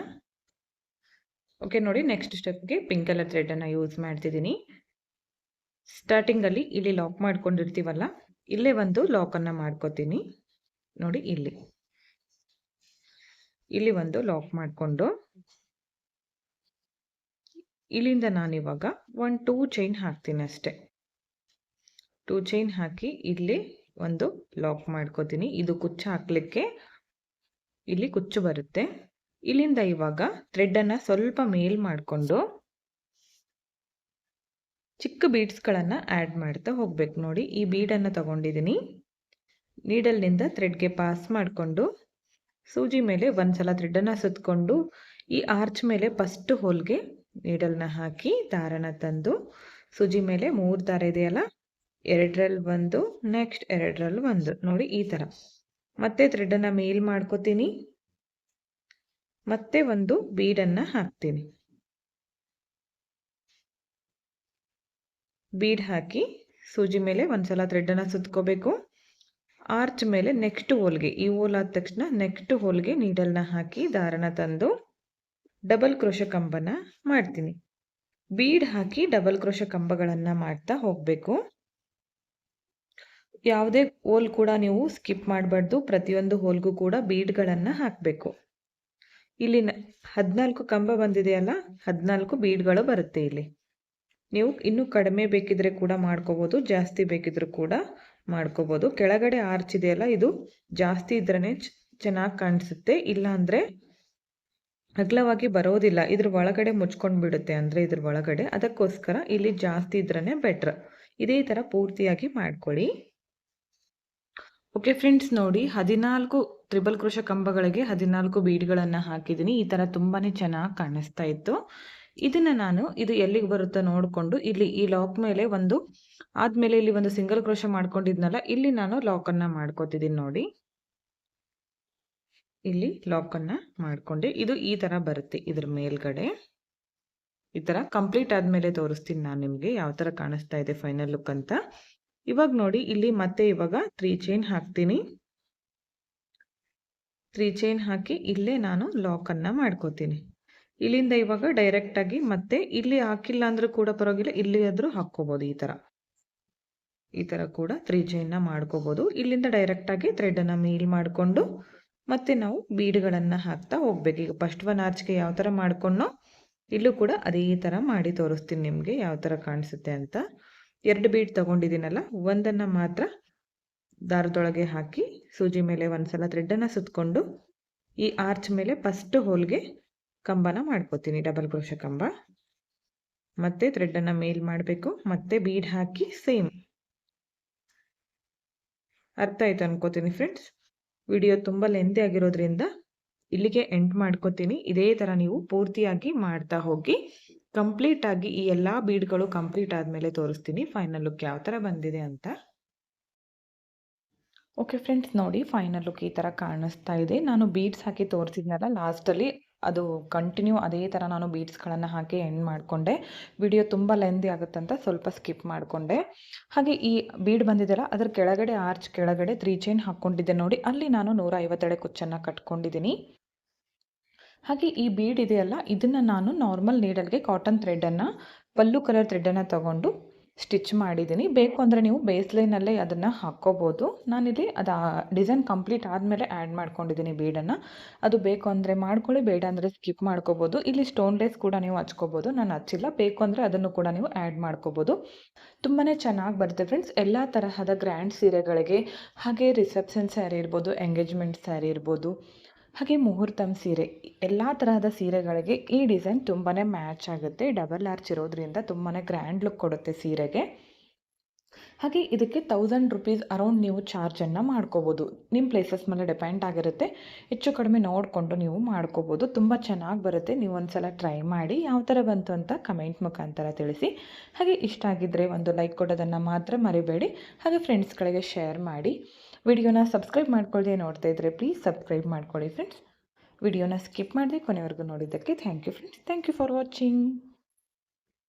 S1: ಓಕೆ ನೋಡಿ, ನೆಕ್ಸ್ಟ್ ಸ್ಟೆಪ್ಗೆ ಪಿಂಕ್ ಕಲರ್ ಥ್ರೆಡನ್ನು ಯೂಸ್ ಮಾಡ್ತಿದ್ದೀನಿ. ಸ್ಟಾರ್ಟಿಂಗಲ್ಲಿ ಇಲ್ಲಿ ಲಾಕ್ ಮಾಡ್ಕೊಂಡಿರ್ತೀವಲ್ಲ, ಇಲ್ಲೇ ಒಂದು ಲಾಕನ್ನು ಮಾಡ್ಕೋತೀನಿ ನೋಡಿ. ಇಲ್ಲಿ ಒಂದು ಲಾಕ್ ಮಾಡಿಕೊಂಡು ಇಲ್ಲಿಂದ ನಾನಿವಾಗ 1-2 ಚೈನ್ ಹಾಕ್ತೀನಿ ಅಷ್ಟೇ. 2 ಚೈನ್ ಹಾಕಿ ಇಲ್ಲಿ ಒಂದು ಲಾಕ್ ಮಾಡ್ಕೋತೀನಿ. ಇದು ಕುಚ್ಚು ಹಾಕಲಿಕ್ಕೆ ಇಲ್ಲಿ ಕುಚ್ಚು ಬರುತ್ತೆ. ಇಲ್ಲಿಂದ ಇವಾಗ ಥ್ರೆಡನ್ನು ಸ್ವಲ್ಪ ಮೇಲ್ ಮಾಡಿಕೊಂಡು ಚಿಕ್ಕ ಬೀಡ್ಸ್ಗಳನ್ನು ಆ್ಯಡ್ ಮಾಡ್ತಾ ಹೋಗ್ಬೇಕು ನೋಡಿ. ಈ ಬೀಡನ್ನು ತಗೊಂಡಿದ್ದೀನಿ. ನೀಡಲ್ನಿಂದ ಥ್ರೆಡ್ಗೆ ಪಾಸ್ ಮಾಡಿಕೊಂಡು ಸೂಜಿ ಮೇಲೆ ಒಂದು ಸಲ ಥ್ರೆಡನ್ನು ಸುತ್ತಕೊಂಡು ಈ ಆರ್ಚ್ ಮೇಲೆ ಫಸ್ಟ್ ಹೋಲ್ಗೆ ನೀಡಲ್ನ ಹಾಕಿ ದಾರನ ತಂದು ಸೂಜಿ ಮೇಲೆ 3 ದಾರ ಇದೆಯಲ್ಲ, 2ರಲ್ಲಿ ಒಂದು, ನೆಕ್ಸ್ಟ್ 2ರಲ್ಲಿ ಒಂದು ನೋಡಿ. ಈ ಥರ ಮತ್ತೆ ಥ್ರೆಡನ್ನು ಮೇಲ್ ಮಾಡ್ಕೋತೀನಿ, ಮತ್ತೆ ಒಂದು ಬೀಡನ್ನು ಹಾಕ್ತೀನಿ. ಬೀಡ್ ಹಾಕಿ ಸೂಜಿ ಮೇಲೆ ಒಂದು ಸಲ ಥ್ರೆಡನ್ನು ಸುತ್ಕೋಬೇಕು. ಆರ್ಚ್ ಮೇಲೆ ನೆಕ್ಸ್ಟ್ ಹೋಲ್ಗೆ, ಈ ಹೋಲ್ ಆದ ತಕ್ಷಣ ನೆಕ್ಸ್ಟ್ ಹೋಲ್ಗೆ ನೀಡಲ್ನ ಹಾಕಿ ದಾರನ ತಂದು ಡಬಲ್ ಕ್ರೋಶ ಕಂಬನ ಮಾಡ್ತೀನಿ. ಬೀಡ್ ಹಾಕಿ ಡಬಲ್ ಕ್ರೋಶ ಕಂಬಗಳನ್ನು ಮಾಡ್ತಾ ಹೋಗಬೇಕು. ಯಾವುದೇ ಹೋಲ್ ಕೂಡ ನೀವು ಸ್ಕಿಪ್ ಮಾಡಬಾರ್ದು. ಪ್ರತಿಯೊಂದು ಹೋಲ್ಗೂ ಕೂಡ ಬೀಡ್ಗಳನ್ನು ಹಾಕಬೇಕು. ಇಲ್ಲಿ 14 ಕಂಬ ಬಂದಿದೆಯಲ್ಲ, 14 ಬೀಡ್ಗಳು ಬರುತ್ತೆ. ಇಲ್ಲಿ ನೀವು ಇನ್ನೂ ಕಡಿಮೆ ಬೇಕಿದ್ರೆ ಕೂಡ ಮಾಡ್ಕೋಬೋದು, ಜಾಸ್ತಿ ಬೇಕಿದ್ರೂ ಕೂಡ ಮಾಡ್ಕೋಬೋದು. ಕೆಳಗಡೆ ಆರ್ಚ್ ಇದೆಯಲ್ಲ, ಇದು ಜಾಸ್ತಿ ಇದ್ರೇ ಚೆನ್ನಾಗಿ ಕಾಣಿಸುತ್ತೆ, ಇಲ್ಲ ಅಂದರೆ ಅಗಲವಾಗಿ ಬರೋದಿಲ್ಲ. ಇದ್ರ ಒಳಗಡೆ ಮುಚ್ಕೊಂಡು ಬಿಡುತ್ತೆ, ಅಂದರೆ ಇದ್ರ ಒಳಗಡೆ. ಅದಕ್ಕೋಸ್ಕರ ಇಲ್ಲಿ ಜಾಸ್ತಿ ಇದ್ರೇ ಬೆಟ್ರ್. ಇದೇ ಥರ ಪೂರ್ತಿಯಾಗಿ ಮಾಡ್ಕೊಳ್ಳಿ. ಓಕೆ ಫ್ರೆಂಡ್ಸ್ ನೋಡಿ, 14 ತ್ರಿಬಲ್ ಕ್ರೋಶ ಕಂಬಗಳಿಗೆ 14 ಬೀಡ್ಗಳನ್ನು ಹಾಕಿದ್ದೀನಿ. ಈ ಥರ ತುಂಬಾ ಚೆನ್ನಾಗಿ ಕಾಣಿಸ್ತಾ ಇತ್ತು. ಇದನ್ನು ನಾನು ಇದು ಎಲ್ಲಿಗೆ ಬರುತ್ತೋ ನೋಡಿಕೊಂಡು ಇಲ್ಲಿ ಈ ಲಾಕ್ ಮೇಲೆ ಒಂದು ಆದಮೇಲೆ ಇಲ್ಲಿ ಒಂದು ಸಿಂಗಲ್ ಕ್ರೋಶ ಮಾಡ್ಕೊಂಡಿದ್ನಲ್ಲ, ಇಲ್ಲಿ ನಾನು ಲಾಕನ್ನು ಮಾಡ್ಕೋತಿದ್ದೀನಿ ನೋಡಿ. ಇಲ್ಲಿ ಲಾಕನ್ನು ಮಾಡಿಕೊಂಡೆ. ಇದು ಈ ಥರ ಬರುತ್ತೆ ಇದ್ರ ಮೇಲ್ಗಡೆ. ಈ ಥರ ಕಂಪ್ಲೀಟ್ ಆದಮೇಲೆ ತೋರಿಸ್ತೀನಿ ನಾನು ನಿಮಗೆ ಯಾವ ಥರ ಕಾಣಿಸ್ತಾ ಇದೆ ಫೈನಲ್ ಲುಕ್ ಅಂತ. ಇವಾಗ ನೋಡಿ, ಇಲ್ಲಿ ಮತ್ತೆ ಇವಾಗ 3 ಚೈನ್ ಹಾಕ್ತೀನಿ. 3 ಚೈನ್ ಹಾಕಿ ಇಲ್ಲೇ ನಾನು ಲಾಕನ್ನು ಮಾಡ್ಕೋತೀನಿ. ಇಲ್ಲಿಂದ ಇವಾಗ ಡೈರೆಕ್ಟಾಗಿ ಮತ್ತೆ ಇಲ್ಲಿ ಹಾಕಿಲ್ಲ ಅಂದರೂ ಕೂಡ ಪರವಾಗಿಲ್ಲ, ಇಲ್ಲಿ ಆದರೂ ಹಾಕ್ಕೋಬೋದು. ಈ ಥರ ಕೂಡ 3 ಚೈನ್ನ ಮಾಡ್ಕೋಬೋದು. ಇಲ್ಲಿಂದ ಡೈರೆಕ್ಟಾಗಿ ಥ್ರೆಡನ್ನು ಮೇಲ್ ಮಾಡಿಕೊಂಡು ಮತ್ತೆ ನಾವು ಬೀಡ್ಗಳನ್ನು ಹಾಕ್ತಾ ಹೋಗ್ಬೇಕು. ಈಗ ಫಸ್ಟ್ ಒನ್ ಆರ್ಚ್ಗೆ ಯಾವ ಥರ ಮಾಡ್ಕೊಂಡೋ ಇಲ್ಲೂ ಕೂಡ ಅದೇ ಥರ ಮಾಡಿ ತೋರಿಸ್ತೀನಿ ನಿಮಗೆ ಯಾವ ಥರ ಕಾಣಿಸುತ್ತೆ ಅಂತ. 2 ಬೀಡ್ ತೊಗೊಂಡಿದ್ದೀನಲ್ಲ, ಒಂದನ್ನು ಮಾತ್ರ ದಾರದೊಳಗೆ ಹಾಕಿ ಸೂಜಿ ಮೇಲೆ ಒಂದು ಸಲ ಥ್ರೆಡನ್ನು ಸುತ್ತಕೊಂಡು ಈ ಆರ್ಚ್ ಮೇಲೆ ಫಸ್ಟ್ ಹೋಲ್ಗೆ ಕಂಬನ ಮಾಡ್ಕೋತೀನಿ, ಡಬಲ್ ಕ್ರೋಶೆ ಕಂಬ. ಮತ್ತೆ ಥ್ರೆಡನ್ನು ಮೇಲ್ ಮಾಡಬೇಕು, ಮತ್ತೆ ಬೀಡ್ ಹಾಕಿ ಸೇಮ್. ಅರ್ಥ ಆಯ್ತು ಅನ್ಕೋತೀನಿ ಫ್ರೆಂಡ್ಸ್. ವಿಡಿಯೋ ತುಂಬ ಲೆಂತಿ ಆಗಿರೋದ್ರಿಂದ ಇಲ್ಲಿಗೆ ಎಂಡ್ ಮಾಡ್ಕೋತೀನಿ. ಇದೇ ಥರ ನೀವು ಪೂರ್ತಿಯಾಗಿ ಮಾಡ್ತಾ ಹೋಗಿ. ಕಂಪ್ಲೀಟ್ ಆಗಿ ಈ ಎಲ್ಲ ಬೀಡ್ಗಳು ಕಂಪ್ಲೀಟ್ ಆದಮೇಲೆ ತೋರಿಸ್ತೀನಿ ಫೈನಲ್ ಲುಕ್ ಯಾವ ಥರ ಬಂದಿದೆ ಅಂತ. ಓಕೆ ಫ್ರೆಂಡ್ಸ್, ನೋಡಿ ಫೈನಲ್ ಲುಕ್ ಈ ಥರ ಕಾಣಿಸ್ತಾ ಇದೆ. ನಾನು ಬೀಡ್ಸ್ ಹಾಕಿ ತೋರಿಸಿದ್ನಲ್ಲ ಲಾಸ್ಟಲ್ಲಿ, ಅದು ಕಂಟಿನ್ಯೂ ಅದೇ ಥರ ನಾನು ಬೀಡ್ಸ್ಗಳನ್ನು ಹಾಕಿ ಎಂಡ್ ಮಾಡಿಕೊಂಡೆ. ವಿಡಿಯೋ ತುಂಬ ಲೆಂದಿ ಆಗುತ್ತಂತ ಸ್ವಲ್ಪ ಸ್ಕಿಪ್ ಮಾಡಿಕೊಂಡೆ. ಹಾಗೆ ಈ ಬೀಡ್ ಬಂದಿದೆಯಲ್ಲ, ಅದರ ಕೆಳಗಡೆ ಆರ್ಚ್ ಕೆಳಗಡೆ 3 ಚೈನ್ ಹಾಕ್ಕೊಂಡಿದ್ದೆ ನೋಡಿ, ಅಲ್ಲಿ ನಾನು 150 ಎಳೆ ಕುಚ್ಚನ್ನು ಕಟ್ಕೊಂಡಿದ್ದೀನಿ. ಹಾಗೆ ಈ ಬೀಡ್ ಇದೆಯಲ್ಲ, ಇದನ್ನು ನಾನು ನಾರ್ಮಲ್ ನೀಡಲ್ಗೆ ಕಾಟನ್ ಥ್ರೆಡನ್ನು, ಪಲ್ಲು ಕಲರ್ ಥ್ರೆಡನ್ನು ತೊಗೊಂಡು ಸ್ಟಿಚ್ ಮಾಡಿದ್ದೀನಿ. ಬೇಕು ಅಂದರೆ ನೀವು ಬೇಸ್ಲೈನಲ್ಲೇ ಅದನ್ನು ಹಾಕ್ಕೋಬೋದು. ನಾನಿಲ್ಲಿ ಅದು ಡಿಸೈನ್ ಕಂಪ್ಲೀಟ್ ಆದಮೇಲೆ ಆ್ಯಡ್ ಮಾಡ್ಕೊಂಡಿದ್ದೀನಿ ಬೀಡನ್ನು. ಅದು ಬೇಕು ಅಂದರೆ ಮಾಡ್ಕೊಳ್ಳಿ, ಬೇಡ ಅಂದರೆ ಸ್ಕಿಪ್ ಮಾಡ್ಕೋಬೋದು. ಇಲ್ಲಿ ಸ್ಟೋನ್ಲೆಸ್ ಕೂಡ ನೀವು ಹಚ್ಕೋಬೋದು, ನಾನು ಹಚ್ಚಿಲ್ಲ. ಬೇಕು ಅಂದರೆ ಅದನ್ನು ಕೂಡ ನೀವು ಆ್ಯಡ್ ಮಾಡ್ಕೋಬೋದು. ತುಂಬಾ ಚೆನ್ನಾಗಿ ಬರುತ್ತೆ ಫ್ರೆಂಡ್ಸ್. ಎಲ್ಲ ತರಹದ ಗ್ರ್ಯಾಂಡ್ ಸೀರೆಗಳಿಗೆ, ಹಾಗೆ ರಿಸೆಪ್ಷನ್ ಸ್ಯಾರಿ ಇರ್ಬೋದು, ಎಂಗೇಜ್ಮೆಂಟ್ ಸ್ಯಾರಿ ಇರ್ಬೋದು, ಹಾಗೆ ಮುಹೂರ್ತಂ ಸೀರೆ, ಎಲ್ಲ ತರಹದ ಸೀರೆಗಳಿಗೆ ಈ ಡಿಸೈನ್ ತುಂಬಾ ಮ್ಯಾಚ್ ಆಗುತ್ತೆ. ಡಬಲ್ ಆರ್ಚ್ ಇರೋದ್ರಿಂದ ತುಂಬಾ ಗ್ರ್ಯಾಂಡ್ ಲುಕ್ ಕೊಡುತ್ತೆ ಸೀರೆಗೆ. ಹಾಗೆ ಇದಕ್ಕೆ 1000 ರೂಪೀಸ್ ಅರೌಂಡ್ ನೀವು ಚಾರ್ಜನ್ನು ಮಾಡ್ಕೋಬೋದು. ನಿಮ್ಮ ಪ್ಲೇಸಸ್ ಮೇಲೆ ಡಿಪೆಂಡ್ ಆಗಿರುತ್ತೆ, ಹೆಚ್ಚು ಕಡಿಮೆ ನೋಡಿಕೊಂಡು ನೀವು ಮಾಡ್ಕೋಬೋದು. ತುಂಬ ಚೆನ್ನಾಗಿ ಬರುತ್ತೆ. ನೀವು ಒಂದು ಸಲ ಟ್ರೈ ಮಾಡಿ, ಯಾವ ಥರ ಬಂತು ಅಂತ ಕಮೆಂಟ್ ಮುಖಾಂತರ ತಿಳಿಸಿ. ಹಾಗೆ ಇಷ್ಟ ಆಗಿದ್ದರೆ ಒಂದು ಲೈಕ್ ಕೊಡೋದನ್ನು ಮಾತ್ರ ಮರಿಬೇಡಿ. ಹಾಗೆ ಫ್ರೆಂಡ್ಸ್ಗಳಿಗೆ ಶೇರ್ ಮಾಡಿ. ವಿಡಿಯೋನ ಸಬ್ಸ್ಕ್ರೈಬ್ ಮಾಡ್ಕೊಳ್ಳದೆ ನೋಡ್ತಾ ಇದ್ದರೆ ಪ್ಲೀಸ್ ಸಬ್ಸ್ಕ್ರೈಬ್ ಮಾಡ್ಕೊಳ್ಳಿ ಫ್ರೆಂಡ್ಸ್. ವಿಡಿಯೋನ ಸ್ಕಿಪ್ ಮಾಡದೆ ಕೊನೆವರೆಗೂ ನೋಡಿದ್ದಕ್ಕೆ thank you friends. Thank you for watching.